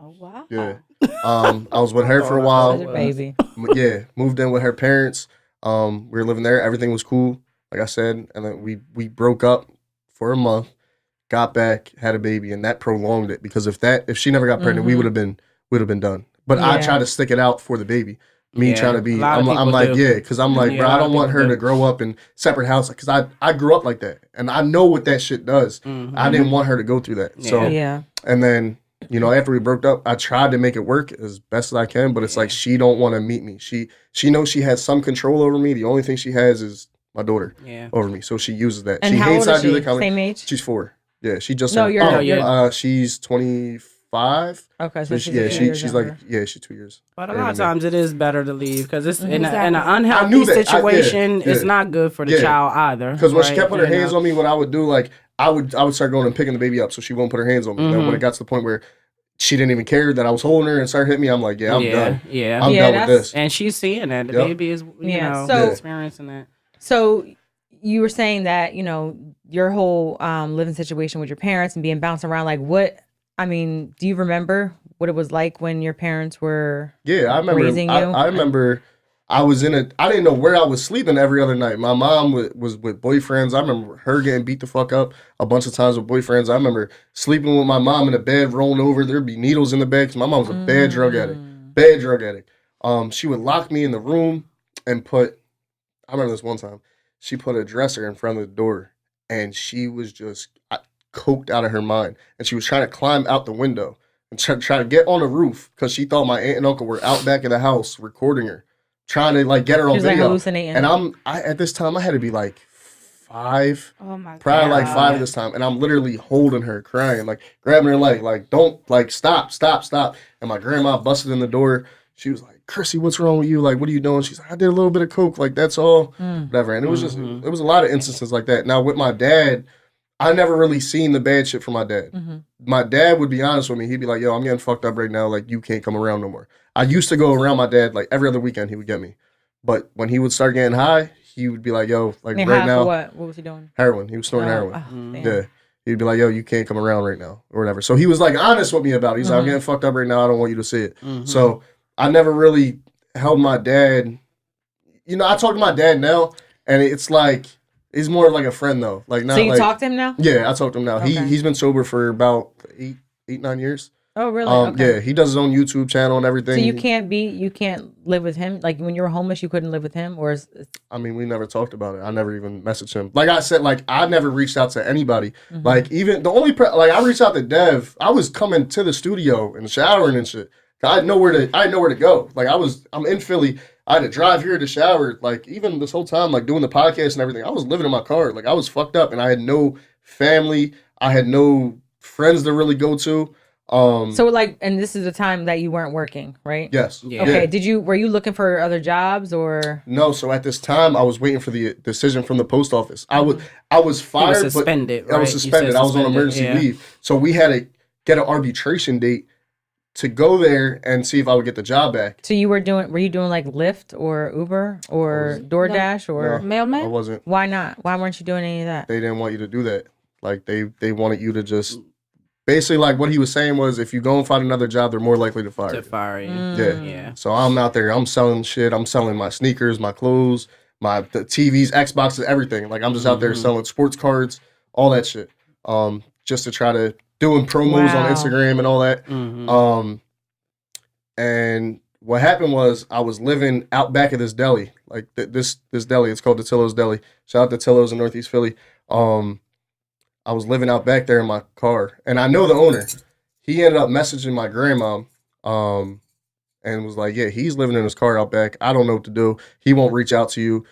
Oh wow. Yeah. I was with her for a while. Baby. Yeah, moved in with her parents. We were living there. Everything was cool, like I said, and then we broke up for a month. Got back, had a baby, and that prolonged it because if she never got pregnant, we would have been done. But I tried to stick it out for the baby. Trying to be, I'm like, because I'm like, bro, I don't want her to grow up in separate houses because I grew up like that and I know what that shit does. I didn't want her to go through that. So and then after we broke up, I tried to make it work as best as I can, but it's like she don't want to meet me. She knows she has some control over me. The only thing she has is my daughter over me, so she uses that. And she how hates old is she? the Same age? She's 4. Yeah, she just she's 25. Okay, so she's like she's 2 years. But a lot of times it is better to leave because it's in an unhealthy situation. It's not good for the child either. Because when she kept putting her hands on me, what I would do, like I would start going and picking the baby up so she won't put her hands on me. And then when it got to the point where she didn't even care that I was holding her and started hitting me, I'm like, I'm done. I'm done with this. And she's seeing that. The baby is experiencing that. So you were saying that, your whole living situation with your parents and being bounced around, like do you remember what it was like when your parents were I remember raising you? I remember I didn't know where I was sleeping every other night. My mom was with boyfriends. I remember her getting beat the fuck up a bunch of times with boyfriends. I remember sleeping with my mom in the bed, rolling over. There'd be needles in the bed because my mom was a bad drug addict. She would lock me in the room and I remember this one time, she put a dresser in front of the door and she was just coked out of her mind. And she was trying to climb out the window and try to get on the roof because she thought my aunt and uncle were out back in the house recording her, trying to get her on video. Like hallucinating. And at this time I had to be like 5. Oh my God. Probably like 5 at this time. And I'm literally holding her, crying, grabbing her leg, don't stop. And my grandma busted in the door. She was like, Chrissy, what's wrong with you? What are you doing? She's like, I did a little bit of coke. That's all. Whatever. And it was just, it was a lot of instances like that. Now with my dad, I never really seen the bad shit from my dad. My dad would be honest with me. He'd be like, yo, I'm getting fucked up right now. You can't come around no more. I used to go around my dad every other weekend he would get me. But when he would start getting high, he would be like, yo, right now. What was he doing? Heroin. He was snorting heroin. Yeah. He'd be like, yo, you can't come around right now or whatever. So he was honest with me about it. He's like, I'm getting fucked up right now. I don't want you to see it. So I never really held my dad. I talk to my dad now and it's he's more like a friend though. So you talk to him now? Yeah, I talk to him now. Okay. He's been sober for about 8-9 years. Oh, really? Okay. Yeah, he does his own YouTube channel and everything. So you can't live with him? When you were homeless, you couldn't live with him? We never talked about it. I never even messaged him. Like I said, I never reached out to anybody. Even the only, I reached out to Dev. I was coming to the studio and showering and shit. I didn't know where to go. I'm in Philly. I had to drive here to shower. Even this whole time, doing the podcast and everything, I was living in my car. I was fucked up and I had no family. I had no friends to really go to. And this is the time that you weren't working, right? Yes. Yeah. Okay. Were you looking for other jobs or? No. So at this time, I was waiting for the decision from the post office. I was fired. You were suspended, I was suspended. I was on emergency leave. So we had to get an arbitration date to go there and see if I would get the job back. So were you doing Lyft or Uber or DoorDash or Mailman? I wasn't. Why not? Why weren't you doing any of that? They didn't want you to do that. They wanted you to just basically what he was saying was if you go and find another job, they're more likely to fire you. Yeah. So I'm out there. I'm selling shit. I'm selling my sneakers, my clothes, the TVs, Xboxes, everything. I'm just out there selling sports cards, all that shit. Just to try to doing promos on Instagram and all that. And what happened was I was living out back of this deli, this deli. It's called the Tillo's Deli. Shout out to Tillo's in Northeast Philly. I was living out back there in my car, and I know the owner. He ended up messaging my grandma, and was like, "Yeah, he's living in his car out back. I don't know what to do. He won't reach out to you."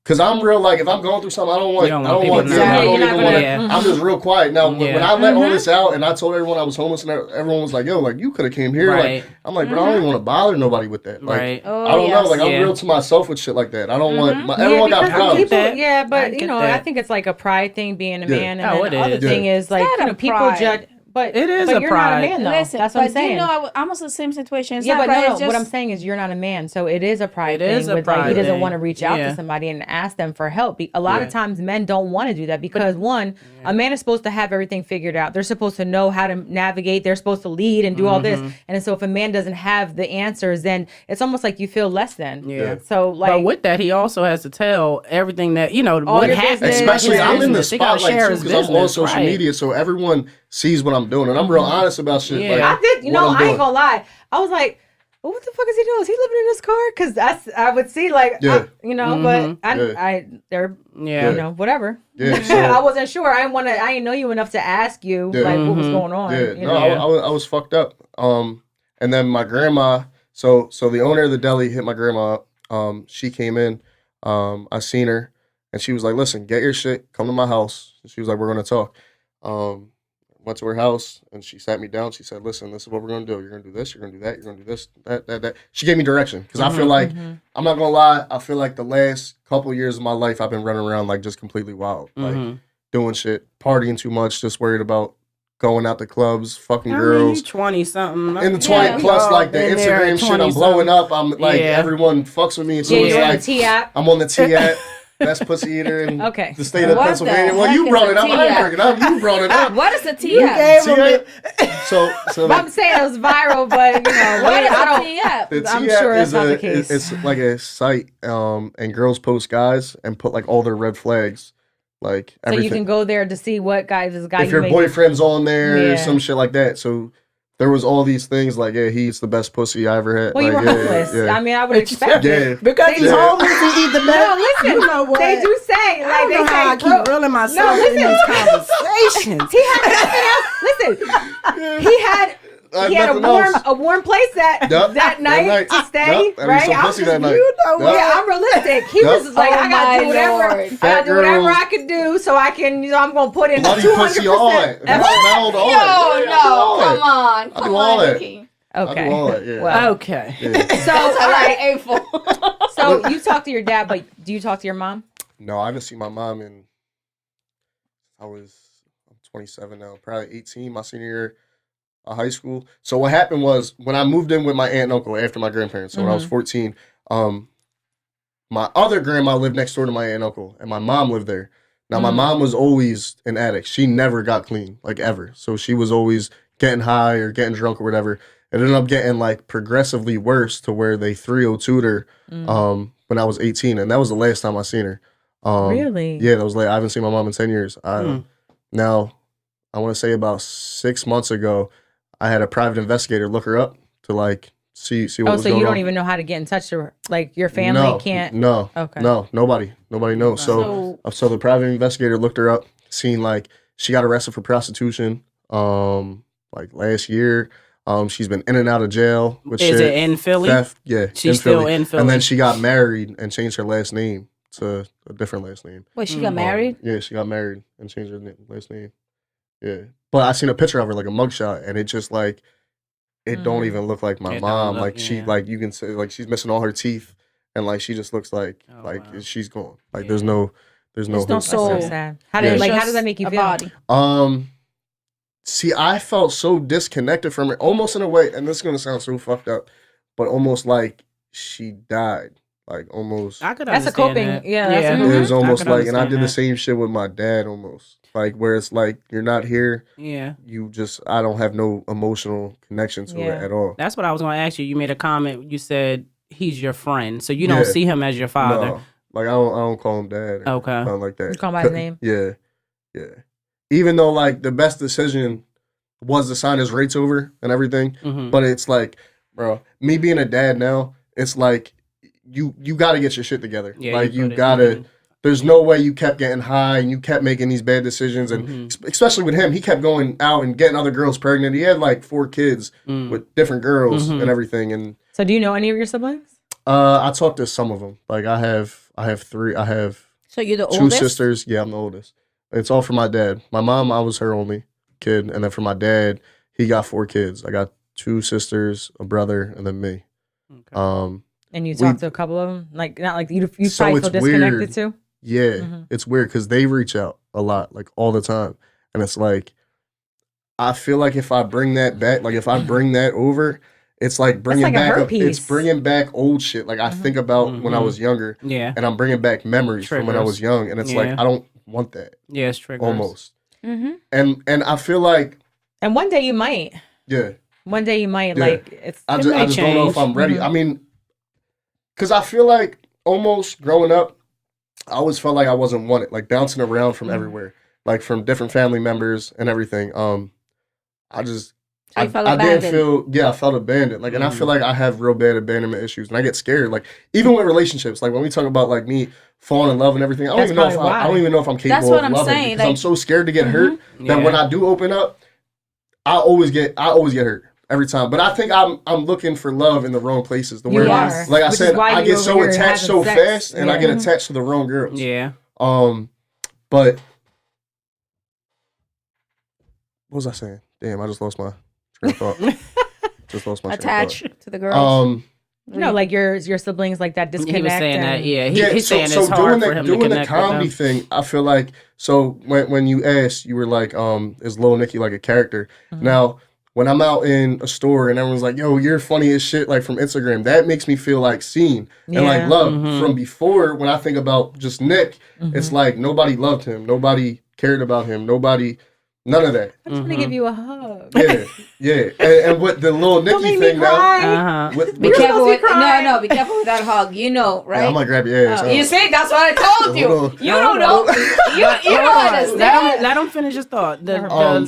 Cause I'm real if I'm going through something, I don't want. I'm just real quiet. Now when I let all this out and I told everyone I was homeless and everyone was like, "Yo, you could have came here." Right. I'm like, "Bro, I don't even want to bother nobody with that." I don't know. I'm real to myself with shit like that. I don't want. Everyone got problems. But I think it's a pride thing being a man. And the other thing is people judge. But it is but a you're pride. not a man, though. Listen, that's what I'm saying. You know, I'm almost the same situation. It's yeah, not but pride, no. it's just... What I'm saying is you're not a man, so it is a pride It thing. is a with like pride he doesn't thing. want to reach out Yeah. to somebody and ask them for help. A lot of times men don't want to do that because a man is supposed to have everything figured out. They're supposed to know how to navigate. They're supposed to lead and do all this. And so if a man doesn't have the answers, then it's almost like you feel less than. Yeah. So like, but with that, he also has to tell everything that what your happened. business. Especially, I'm in the He gotta spotlight share too his because I'm on business, social right. media, so everyone sees what I'm doing, and I'm real honest about shit. Yeah. Like, I did, what I'm I doing. ain't gonna lie. I was like, well, what the fuck is he doing? Is he living in this car? Because I would see like, Yeah. but they're, Yeah. whatever. Yeah, so- I wasn't sure. I didn't know you enough to ask you like what was going on. Yeah, you no, know? I was fucked up. And then my grandma. So the owner of the deli hit my grandma up. She came in. I seen her, and she was like, "Listen, get your shit. Come to my house." And she was like, "We're gonna talk." Went to her house, and she sat me down. She said, "Listen, this is what we're gonna do. You're gonna do this. You're gonna do that. You're gonna do this. That. She gave me direction because I feel like I'm not gonna lie. I feel like the last couple years of my life, I've been running around like just completely wild, like doing shit, partying too much, just worried about going out to clubs, fucking girls. 20 something. In the 20 plus, like the Instagram shit, I'm blowing up. I'm like, everyone fucks with me. And so it's you're on like, the T app. I'm on the T app. Best pussy eater in the state of What Pennsylvania. the Well, you heck brought is it a up. I T-app? bring it up. You brought it up. What is the T You app? gave him T-app. it. So I'm saying it was viral, but What is I a don't. T app? the I'm T-app sure that's is not the case. It's like a site, and girls post guys and put like all their red flags, like So everything. you can go there to see what guys is guy. If your boyfriend's on there, Yeah. or some shit like that. So there was all these things like, yeah, he's the best pussy I ever had. Well, like, you were homeless. Yeah. I mean, I would expect it. Yeah. Because he's homeless, he eat the best. No, listen. You know what? They do say I like don't they know how I say. keep reeling myself in listen. these conversations. He had nothing else. Listen, he had a warm place that night to stay, right? Some pussy that night. You know what? Yeah, I'm realistic. He was just like, Oh I gotta do my whatever. Lord. I gotta do whatever girls. I can do so I can. I'm gonna put in Bloody 200%. pussy all that. If it smelled all No, that. Yeah, I do all that. come on. I do all that. Nikki. I do all that, yeah. Well, Okay. Yeah. so all right. April. So you talk to your dad, but do you talk to your mom? No, I haven't seen my mom in, I'm 27 now, probably 18, my senior year of high school. So what happened was when I moved in with my aunt and uncle after my grandparents, so when I was 14, my other grandma lived next door to my aunt and uncle, and my mom lived there. Now, my mom was always an addict. She never got clean, like ever. So she was always getting high or getting drunk or whatever. It ended up getting like progressively worse to where they 302'd her when I was 18, and that was the last time I seen her. Really? Yeah, that was late. I haven't seen my mom in 10 years. Now, I want to say about 6 months ago, I had a private investigator look her up to like see what was going on. Oh, so you don't even know how to get in touch to her? Like your family can't? No. Okay. No, nobody knows. So the private investigator looked her up, seen like she got arrested for prostitution like last year. She's been in and out of jail. With Is shit, it in Philly? theft. Yeah, She's still in Philly. And then she got married and changed her last name to a different last name. Wait, she got married? Yeah, she got married and changed her last name. Yeah, but I seen a picture of her, like a mugshot, and it just like it don't even look like my mom. Like she, like you can say, like she's missing all her teeth, and like she just looks like she's gone. Like there's no There's no That's soul. so sad. How does that make you feel? Body. See, I felt so disconnected from her, almost in a way, and this is gonna sound so fucked up, but almost like she died. Like almost. I could That's a understand coping. that. Yeah, that's a It coping. was almost like, and I did the that. same shit with my dad almost. Like where it's like you're not here. Yeah. I don't have no emotional connection to it at all. That's what I was going to ask you. You made a comment. You said he's your friend, so you don't see him as your father. No. Like I don't call him dad. Okay. Nothing like that. You call him by his name? Yeah. Even though like the best decision was to sign his rates over and everything, but it's like, bro, me being a dad now, it's like you got to get your shit together. Yeah, like you gotta. There's no way you kept getting high and you kept making these bad decisions, and especially with him, he kept going out and getting other girls pregnant. He had like 4 kids with different girls and everything. And so, do you know any of your siblings? I talked to some of them. Like I have 3. I have So you're the 2 oldest? sisters. Yeah, I'm the oldest. It's all for my dad. My mom, I was her only kid, and then for my dad, he got 4 kids. I got 2 sisters, a brother, and then me. Okay. And you talked to a couple of them, like not like you So probably it's feel disconnected weird. too. Yeah, it's weird because they reach out a lot, like all the time, and it's like I feel like if I bring that back, like if I bring that over, it's like bringing like back herpes. it's bringing back old shit. Like I think about when I was younger, and I'm bringing back memories from when I was young, and it's like I don't want that. Yeah, it's triggers. Almost. And I feel like, and one day you might. Yeah. One day you might like it's. I just don't know if I'm ready. I mean, because I feel like almost growing up, I always felt like I wasn't wanted, like bouncing around from everywhere, like from different family members and everything. I didn't feel, I felt abandoned. Like, and I feel like I have real bad abandonment issues, and I get scared. Like, even with relationships, like when we talk about like me falling in love and everything, I don't even know if I'm capable of loving because I'm so scared to get hurt that when I do open up, I always get hurt every time. But I think I'm looking for love in the wrong places. The word, like I said, I get so attached so fast, and I get attached to the wrong girls. Yeah. But what was I saying? Damn, I just lost my train of thought. Attached to the girls. Like your siblings, like that disconnect. He was saying that, yeah. He's saying it's hard for him to connect the comedy with them. thing, I feel like, so when you asked, you were like, is Lil Nicky like a character? Now, when I'm out in a store and everyone's like, yo, you're funny as shit, like from Instagram, that makes me feel like seen and like loved. From before, when I think about just Nick, it's like nobody loved him. Nobody cared about him. None of that. I just want to give you a hug. Yeah. And with the Lil Nicky thing now. Be careful with that hug. You know, right? Yeah, I'm gonna grab your ass. You see, that's what I told you. You don't know. You don't understand. Let him finish his thought. The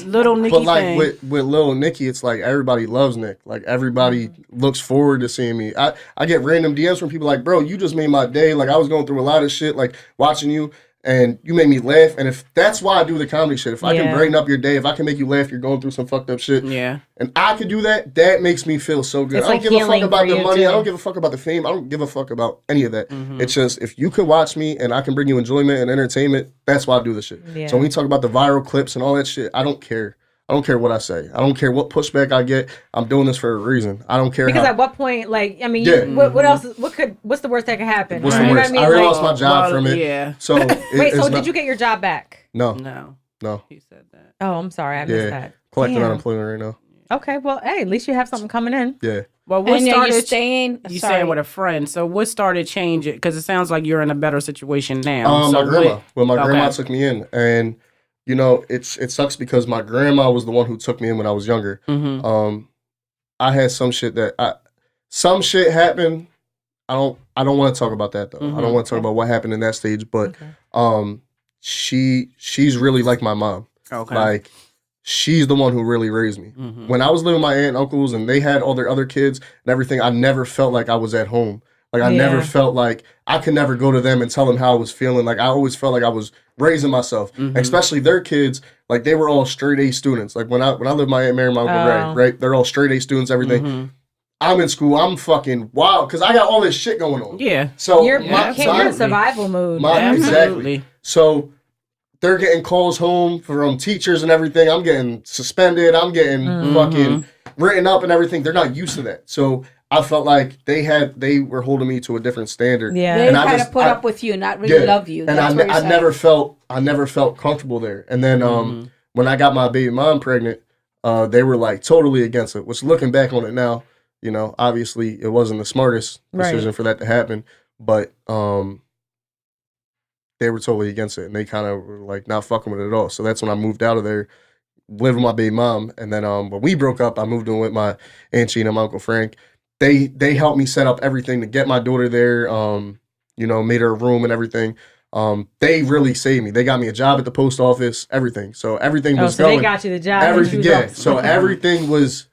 Little Nicky but like thing. with Lil Nicky, it's like everybody loves Nick. Like everybody looks forward to seeing me. I get random DMs from people like, bro, you just made my day. Like I was going through a lot of shit, like watching you. And you made me laugh, and if that's why I do the comedy shit. If I can brighten up your day, if I can make you laugh, you're going through some fucked up shit. Yeah. And I can do that. That makes me feel so good. It's I don't like give a fuck about the money. Too. I don't give a fuck about the fame. I don't give a fuck about any of that. It's just if you could watch me and I can bring you enjoyment and entertainment, that's why I do this shit. Yeah. So when we talk about the viral clips and all that shit, I don't care. I don't care what I say. I don't care what pushback I get. I'm doing this for a reason. I don't care because at what point, like, I mean, what else? What's the worst that could happen? What's the worst? You know what I mean? I already lost my job from it. Yeah. So so did you get your job back? No. He said that. Oh, I'm sorry, I missed that. Collecting unemployment right now. Okay, well, hey, at least you have something coming in. Yeah. Well, what started staying? You saying with a friend? So what started changing? Because it sounds like you're in a better situation now. My grandma. Well, my grandma took me in, and. You know, it sucks because my grandma was the one who took me in when I was younger. I had some shit happened. I don't want to talk about that though. I don't want to talk about what happened in that stage. But she's really like my mom. Okay. Like she's the one who really raised me. When I was living with my aunt and uncles and they had all their other kids and everything, I never felt like I was at home. Like I never felt like I could never go to them and tell them how I was feeling. Like I always felt like I was raising myself, especially their kids. Like they were all straight A students. Like when I lived with my Aunt Mary and my Uncle Ray, right? They're all straight A students, everything. I'm in school. I'm fucking wild because I got all this shit going on. Yeah. So you're in survival mode. Exactly. So they're getting calls home from teachers and everything. I'm getting suspended. I'm getting fucking written up and everything. They're not used to that. So I felt like they were holding me to a different standard. Yeah, they kind of put up with you, not really love you. And I never felt comfortable there. And then when I got my baby mom pregnant, they were like totally against it. Which looking back on it now, you know, obviously it wasn't the smartest decision for that to happen, but they were totally against it, and they kind of were like not fucking with it at all. So that's when I moved out of there, lived with my baby mom, and then when we broke up, I moved in with my Aunt Gina and my Uncle Frank. They helped me set up everything to get my daughter there. You know, made her a room and everything. They really saved me. They got me a job at the post office, everything. So everything was going. They got you the job. So everything was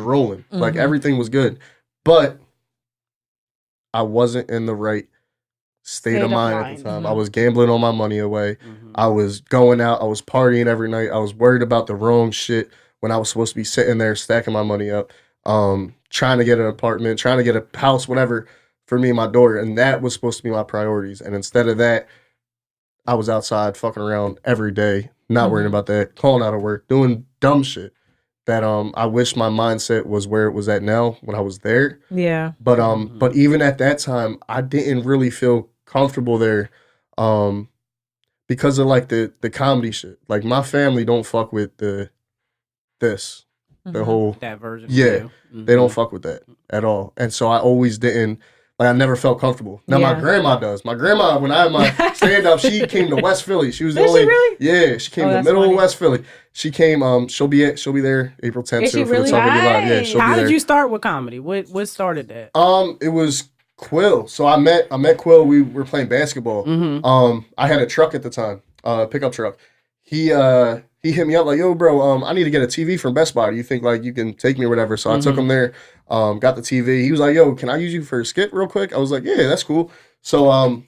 rolling. Like everything was good. But I wasn't in the right state of mind at the time. I was gambling all my money away. I was going out. I was partying every night. I was worried about the wrong shit when I was supposed to be sitting there stacking my money up. Trying to get an apartment, trying to get a house, whatever, for me and my daughter. And that was supposed to be my priorities. And instead of that, I was outside fucking around every day, not worrying about that, calling out of work, doing dumb shit that I wish my mindset was where it was at now when I was there. Yeah. But even at that time, I didn't really feel comfortable there because of like the comedy shit. Like my family don't fuck with the this. The whole that version. Yeah, they don't fuck with that at all. And so I always didn't. Like, I never felt comfortable. Now, my grandma does. My grandma, when I had my stand-up, she came to West Philly. She was the only... She really? Yeah, she came to the middle of West Philly. She came, she'll be there April 10th. Is she for really? the Talk Heavy Live. Yeah, she'll How be did there. you start with comedy? What started that? It was Quill. So I met Quill. We were playing basketball. I had a truck at the time, pickup truck. He hit me up like, yo, bro, I need to get a TV from Best Buy. Do you think like you can take me or whatever? So I took him there, got the TV. He was like, yo, can I use you for a skit real quick? I was like, yeah, that's cool. So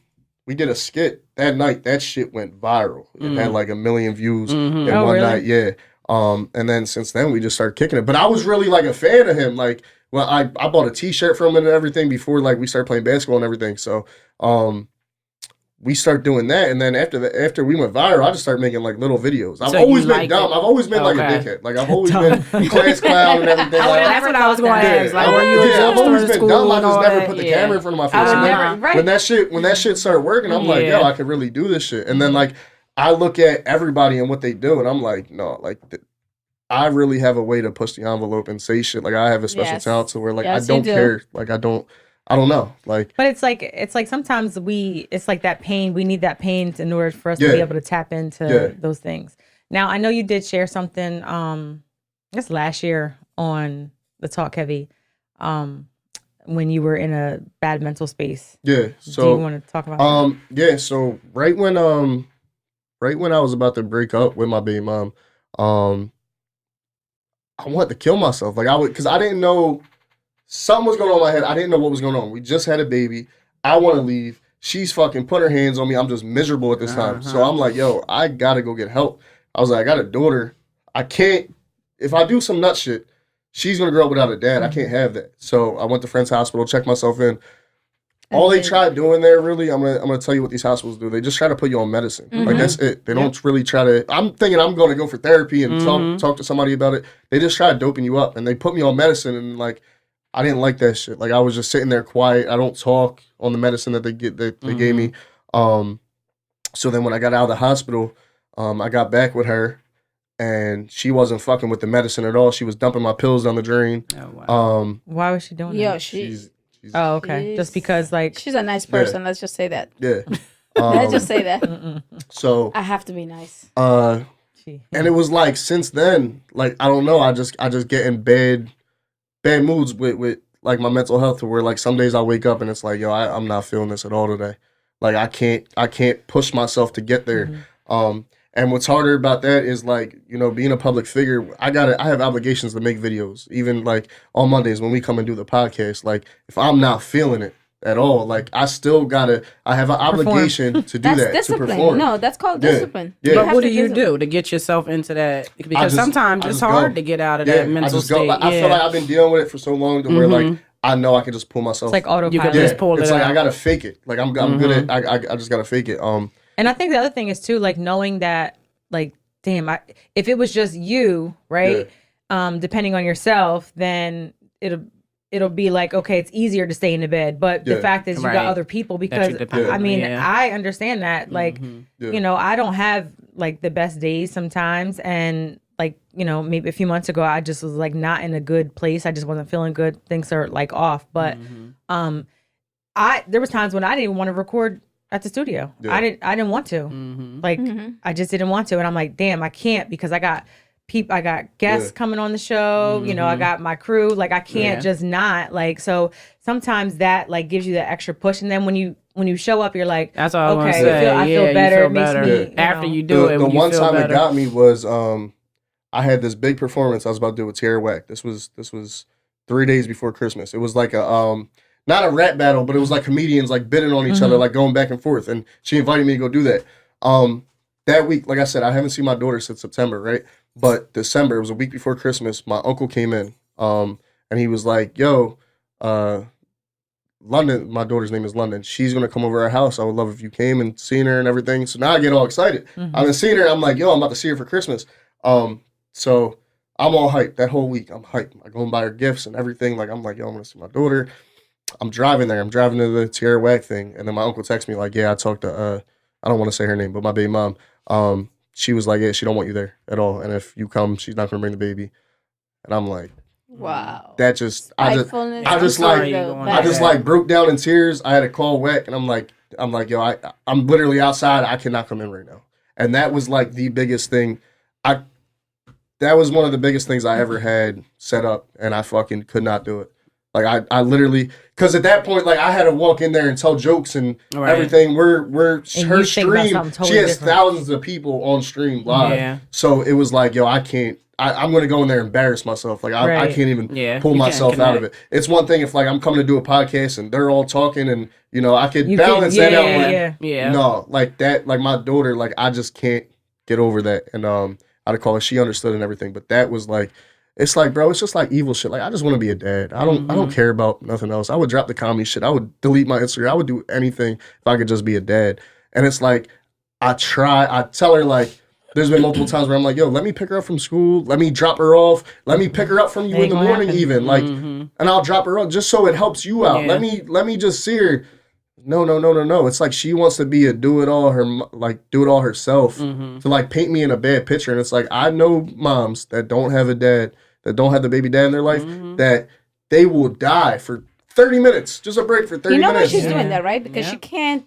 we did a skit that night. That shit went viral. It had like 1 million views in one night. Yeah. And then since then we just started kicking it. But I was really like a fan of him. Like, well, I bought a T-shirt from him and everything before like we started playing basketball and everything. So we start doing that, and then after we went viral, I just started making like little videos. I've always been dumb. I've always been like a dickhead. Like I've always been class clown and everything. That's what I was going to ask. Like, were you I've always been dumb. I just never put the yeah. camera in front of my face. When that shit started working, I'm like, yo, I could really do this shit. And then like I look at everybody and what they do, and I'm like, no, like I really have a way to push the envelope and say shit. Like I have a special talent to where like I don't care. Like I don't know. Like, but it's like sometimes it's like that pain. We need that pain in order for us to be able to tap into those things. Now, I know you did share something, I guess last year on the Talk Heavy, when you were in a bad mental space. Yeah. So do you want to talk about that? Yeah. So right when I was about to break up with my baby mom, I wanted to kill myself. Like because I didn't know. Something was going on in my head. I didn't know what was going on. We just had a baby. I want to leave. She's fucking put her hands on me. I'm just miserable at this time. So I'm like, yo, I got to go get help. I was like, I got a daughter. I can't, if I do some nut shit, she's going to grow up without a dad. I can't have that. So I went to Friends Hospital, checked myself in. All they tried doing there, really, I'm gonna tell you what these hospitals do. They just try to put you on medicine. Like, that's it. They don't really try to, I'm thinking I'm going to go for therapy and talk to somebody about it. They just try doping you up. And they put me on medicine, and like, I didn't like that shit. Like I was just sitting there quiet. I don't talk on the medicine that they gave me. So then when I got out of the hospital, I got back with her, and she wasn't fucking with the medicine at all. She was dumping my pills down the drain. Oh, wow. Why was she doing that? Yeah, she's oh, okay. Just because like she's a nice person. Let's just say that. Yeah. Let's just say that. So I have to be nice. And it was like since then, like I don't know, I just get in bad moods with like my mental health, where like some days I wake up and it's like, yo, I'm not feeling this at all today. Like I can't push myself to get there. And what's harder about that is like, you know, being a public figure, I have obligations to make videos. Even like on Mondays when we come and do the podcast, like if I'm not feeling it at all, like I have an obligation to do that. Discipline. To perform. No, that's called discipline. Yeah. But what do you do to get yourself into that? Because sometimes it's hard to get out of that mental state. I feel like I've been dealing with it for so long to where like I know I can just pull myself. It's like autopilot. You can just pull it It's out. like I gotta fake it. Like I'm good at. I just gotta fake it. And I think the other thing is too, like knowing that, like, damn, if it was just you, right? Depending on yourself, then it'll be like, okay, it's easier to stay in the bed. But the fact is, you got other people, because I mean, I understand that. Like, you know, I don't have like the best days sometimes, and like, you know, maybe a few months ago, I just was like not in a good place. I just wasn't feeling good. Things are like off. But there was times when I didn't even want to record at the studio. I didn't want to. Like I just didn't want to. And I'm like, damn, I can't, because I got guests coming on the show. You know, I got my crew. Like I can't just not, like, so sometimes that like gives you that extra push. And then when you show up, you're like, that's all I say. I feel better. It makes me, after you do it. The one time it got me was I had this big performance I was about to do with Tierra Whack. This was 3 days before Christmas. It was like a not a rap battle, but it was like comedians like bidding on each other, like going back and forth. And she invited me to go do that. That week, like I said, I haven't seen my daughter since September, right? But December, it was a week before Christmas, my uncle came in, and he was like, yo, London, my daughter's name is London. She's going to come over our house. I would love if you came and seen her and everything. So now I get all excited. I've been seeing her. I'm like, yo, I'm about to see her for Christmas. So I'm all hyped. That whole week, I'm hyped. I go and buy her gifts and everything. Like, I'm like, yo, I'm going to see my daughter. I'm driving there. I'm driving to the Tierra Whack thing. And then my uncle texts me like, yeah, I talked to, I don't want to say her name, but my baby mom. She was like, yeah, she don't want you there at all. And if you come, she's not going to bring the baby. and I'm like, wow. That just I just Spitefulness. like broke down in tears. I had to call WEC, and I'm like, yo, I'm literally outside. I cannot come in right now. And that was like the biggest thing. That was one of the biggest things I ever had set up, and I fucking could not do it. Like I literally, because at that point, like I had to walk in there and tell jokes and everything. Her stream, totally she has thousands of people on stream live. Yeah. So it was like, yo, I can't. I'm going to go in there and embarrass myself. Like I can't even pull myself out of it. It's one thing if like I'm coming to do a podcast and they're all talking and I could balance that out. Yeah. No, like that, like my daughter, like I just can't get over that. And I'd call her. She understood and everything, but that was like. It's like, bro, it's just like evil shit. Like, I just want to be a dad. I don't care about nothing else. I would drop the comedy shit. I would delete my Instagram. I would do anything if I could just be a dad. And it's like, I tell her, like, there's been multiple times where I'm like, yo, let me pick her up from school. Let me drop her off. Let me pick her up from you in the morning even. Like, and I'll drop her off just so it helps you out. Yeah. Let me just see her. No. It's like she wants to be a do it all herself to like paint me in a bad picture. And it's like, I know moms that don't have a dad, that don't have the baby dad in their life, that they will die for 30 minutes. Just a break for 30 minutes. You know why she's doing that, right? Because she can't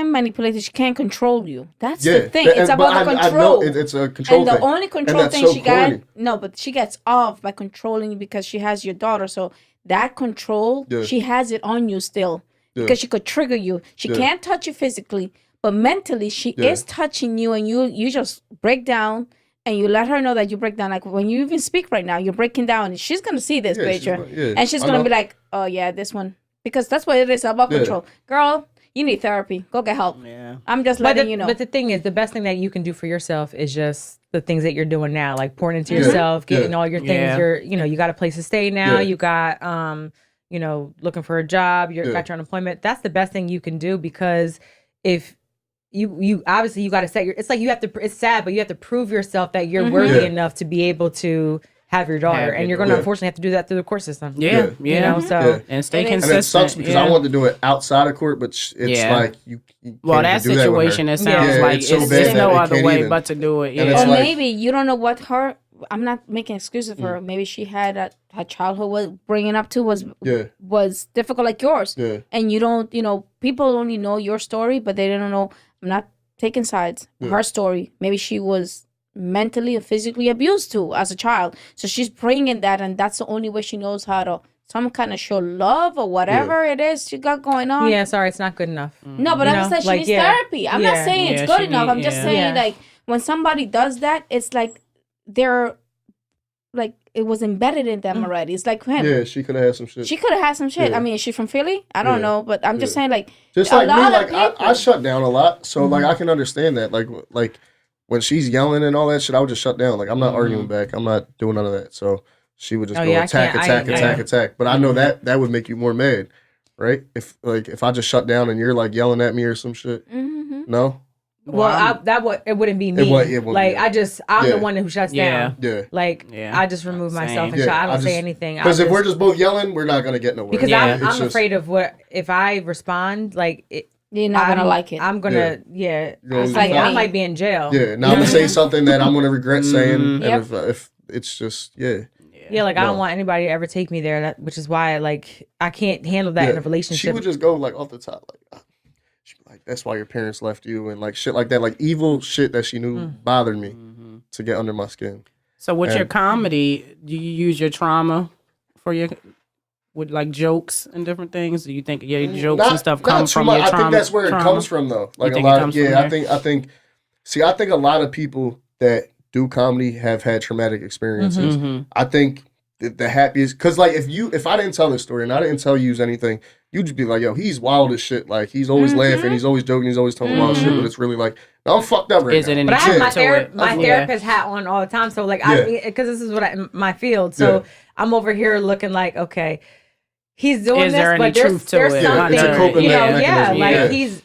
manipulate you. She can't control you. That's the thing. It's about the control. I know it's a control thing. And the only control thing she got, but she gets off by controlling you because she has your daughter. So that control, she has it on you still because she could trigger you. She can't touch you physically, but mentally she is touching you, and you just break down. And you let her know that you break down. Like when you even speak right now, you're breaking down. And she's going to see this picture. And she's going to be like, oh, yeah, this one. Because that's what it is about control. Girl, you need therapy. Go get help. Yeah. I'm just letting you know. But the thing is, the best thing that you can do for yourself is just the things that you're doing now. Like pouring into yourself, getting all your things. You got a place to stay now. You got, looking for a job. You got your unemployment. That's the best thing you can do, because if you obviously you got to set it's like you have to, it's sad, but you have to prove yourself that you're worthy enough to be able to have your daughter, and you're going to unfortunately have to do that through the court system. And stay consistent. And it sucks because I wanted to do it outside of court, but it's like you well, that situation, it sounds like it's there's no other way but to do it. Or maybe you don't know what her. I'm not making excuses for her. Maybe she had her childhood was bringing up to was difficult like yours, and you don't. People only know your story, but they don't know. I'm not taking sides. Her story. Maybe she was mentally or physically abused too as a child. So she's bringing that, and that's the only way she knows how to some kind of show love or whatever it is she got going on. Yeah, sorry, it's not good enough. No, but I'm saying she needs therapy. I'm not saying it's good enough. I'm just saying like when somebody does that, it's like they're like it was embedded in them already. It's like him. Yeah, she could have had some shit. She could have had some shit. I mean, is she from Philly? I don't know, but I'm just saying like just like me, like I shut down a lot, so like I can understand that. Like when she's yelling and all that shit, I would just shut down. Like I'm not arguing back. I'm not doing none of that. So she would just go attack. But I know that would make you more mad, right? If I just shut down and you're like yelling at me or some shit. No. Well, it wouldn't be me. I'm the one who shuts down. Yeah. I just remove myself and I don't say anything. Because if we're just both yelling, we're not gonna get nowhere. Because I'm afraid of what if I respond you're not gonna like it. I'm gonna it's like I might be in jail. Yeah. Now I'm gonna say something that I'm gonna regret saying, and if it's just I don't want anybody to ever take me there. Which is why I can't handle that in a relationship. She would just go off the top that's why your parents left you and shit like that, evil shit that she knew bothered me to get under my skin. So with your comedy, do you use your trauma for with jokes and different things? Do you think your jokes and stuff come from your trauma? I think that's where it comes from though. I think a lot of people that do comedy have had traumatic experiences. I think the happiest, because if I didn't tell this story and I didn't tell you anything, you'd just be like, yo, he's wild as shit. He's always laughing, he's always joking, he's always telling wild shit, but it's really no, I'm fucked up right now. But I have my therapist hat on all the time, so because this is my field, so I'm over here looking like, okay, he's doing this, but there's something, he's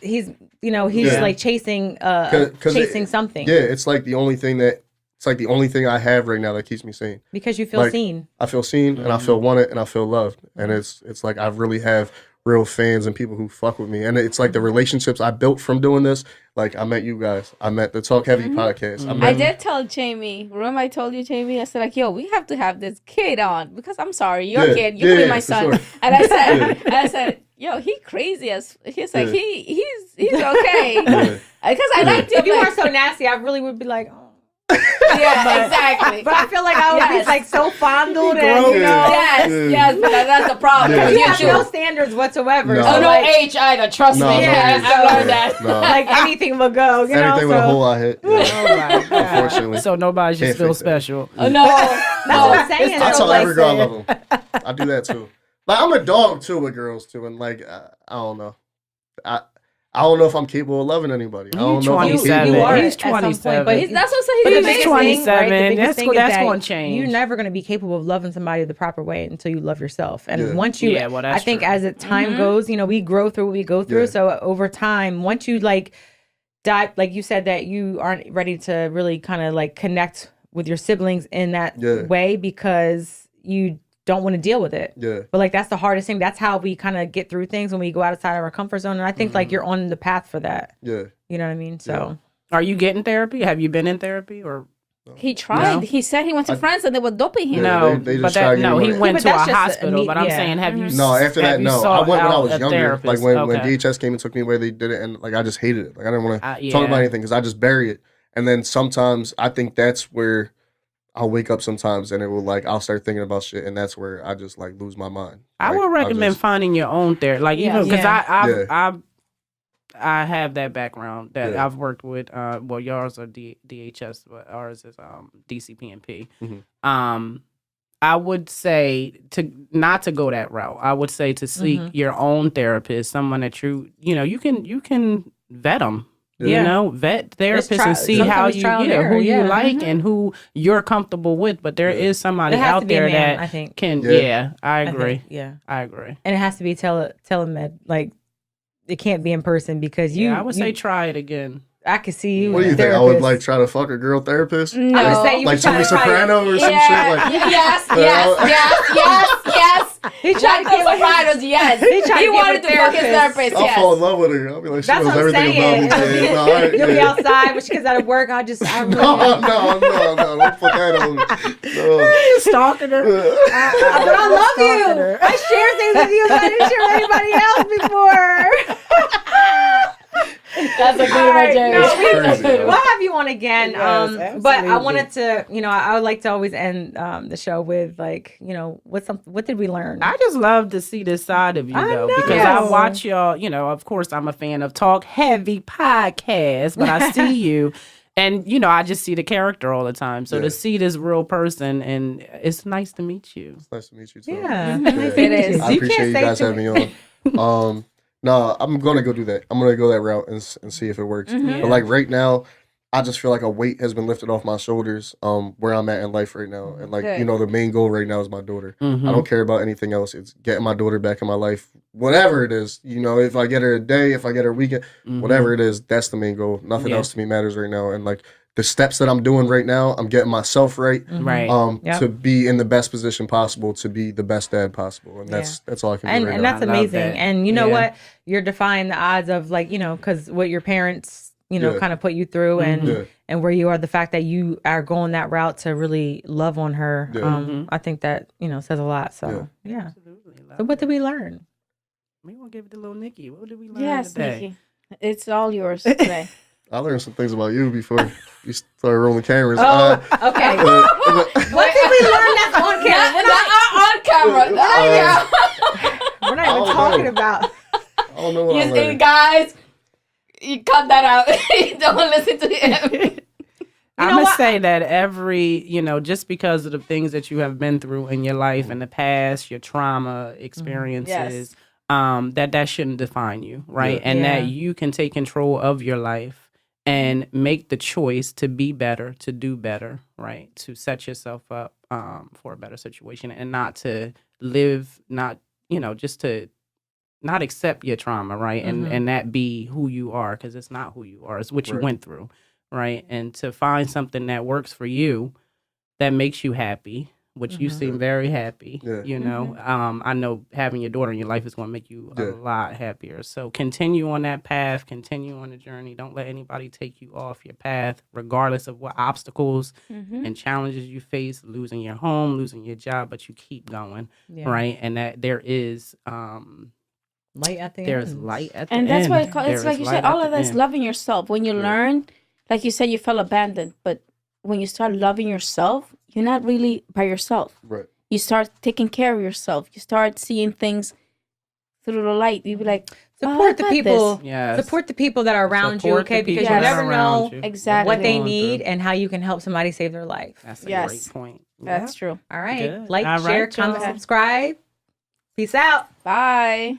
chasing something. Yeah, it's the only thing the only thing I have right now that keeps me sane. Because you feel seen. I feel seen and I feel wanted and I feel loved. And it's I really have real fans and people who fuck with me. And it's like the relationships I built from doing this. Like, I met you guys. I met the Talk Heavy podcast. I did tell Jamie. Remember I told you, Jamie? I said, like, yo, we have to have this kid on. Because I'm sorry, your kid. You could be my son. Sure. And I said, yo, he crazy as... He's like, he's okay. Because I liked him. If you weren't so nasty, I really would be like... Oh. Yeah, exactly. But I feel like I would be like so fondled and yes, but that's the problem. You have no standards whatsoever. No. So no age either. Trust me. Yeah, I learned that. No. Like anything will go. You anything with a hole I hit. Oh my God. Unfortunately. So nobody should feel special. No. That's what I'm saying. I tell every girl I love them. I do that too. Like, I'm a dog too with girls too, and like I don't know. I don't know if I'm capable of loving anybody. I don't know if I'm capable. He's 27. But that's what I'm saying. He's 27. Right? That's going to change. You're never going to be capable of loving somebody the proper way until you love yourself. And once you, I think as the time goes, you know, we grow through what we go through. So over time, once you like dive, like you said that you aren't ready to really kind of like connect with your siblings in that way because you don't want to deal with it. Yeah. But like that's the hardest thing. That's how we kind of get through things when we go outside of our comfort zone. And I think like you're on the path for that. Yeah. You know what I mean? So are you getting therapy? Have you been in therapy or he tried. No? He said he went to France and they were doping him. No, they just he went to a hospital. But I'm saying, have you? No, after that, no. I went when I was younger. Therapist. Like when DHS came and took me away, they did it, and like I just hated it. Like I didn't want to talk about anything because I just bury it. And then sometimes I think that's where I'll wake up sometimes and it will like I'll start thinking about shit, and that's where I just like lose my mind. I would recommend finding your own therapy, like even because I have that background that I've worked with. Well, yours are DHS, but ours is DCPNP. Mm-hmm. I would say to not to go that route. I would say to seek your own therapist, someone that you can vet them. You know, vet therapists and see how you who you like and who you're comfortable with. But there is somebody out there that I think can. I agree. I agree. And it has to be telemed. Like it can't be in person because I would say try it again. I could see you. What do you think? I would like try to fuck a girl therapist? No. I would say you like Tony Soprano or some shit. Like, yes. He tried to get Sopranos. Yes, he wanted to fuck his therapist. I'll fall in love with her. I'll be like, she knows everything about me. You'll be outside when she gets out of work. No, don't put that on. No. Stalking her. But I love you. I share things with you that I didn't share with anybody else before. That's a good one, Jerry. We'll have you on again. But I wanted to, I would like to always end the show with like, what did we learn? I just love to see this side of you though, because I watch y'all. Of course, I'm a fan of Talk Heavy podcast, but I see you. And, I just see the character all the time. So to see this real person, and it's nice to meet you. It's nice to meet you, too. Yeah. It is. I appreciate you guys having me on. No, I'm going to go do that. I'm going to go that route and see if it works. Mm-hmm. But like right now, I just feel like a weight has been lifted off my shoulders where I'm at in life right now. And like, the main goal right now is my daughter. Mm-hmm. I don't care about anything else. It's getting my daughter back in my life. Whatever it is, if I get her a day, if I get her a weekend, whatever it is, that's the main goal. Nothing else to me matters right now. And like the steps that I'm doing right now, I'm getting myself right, to be in the best position possible, to be the best dad possible. And that's all I can do right now. And that's amazing. And you know what? You're defying the odds of like, because what your parents, kind of put you through and where you are, the fact that you are going that route to really love on her. I think that, says a lot. So, Absolutely. So what did we learn? We want to give it to Lil Nicky. What did we learn today? Nikki. It's all yours today. I learned some things about you before you started rolling cameras. Oh, okay. What did we learn that's on camera? Not on camera. We're not even talking about. I don't know what I learned. Guys, you cut that out. Don't listen to him. I'm going to say that every, just because of the things that you have been through in your life in the past, your trauma experiences, that shouldn't define you, right? And that you can take control of your life and make the choice to be better, to do better, right? To set yourself up for a better situation and not to live, just to not accept your trauma, right? And that be who you are, because it's not who you are. It's what you went through, right? And to find something that works for you, that makes you happy, which you seem very happy. Yeah. You know, I know having your daughter in your life is going to make you a lot happier. So continue on that path, continue on the journey. Don't let anybody take you off your path, regardless of what obstacles and challenges you face, losing your home, losing your job, but you keep going, right? And that there is light at the end. There's light at the end. And that's why it's like you said, all of that's loving yourself. When you learn, like you said, you felt abandoned, but when you start loving yourself, you're not really by yourself. Right. You start taking care of yourself. You start seeing things through the light. You be like, support the people. Support the people that are around you, okay? Because you never know exactly what they need and how you can help somebody save their life. That's a great point. That's true. All right. Good. Like, share, comment, subscribe. Peace out. Bye.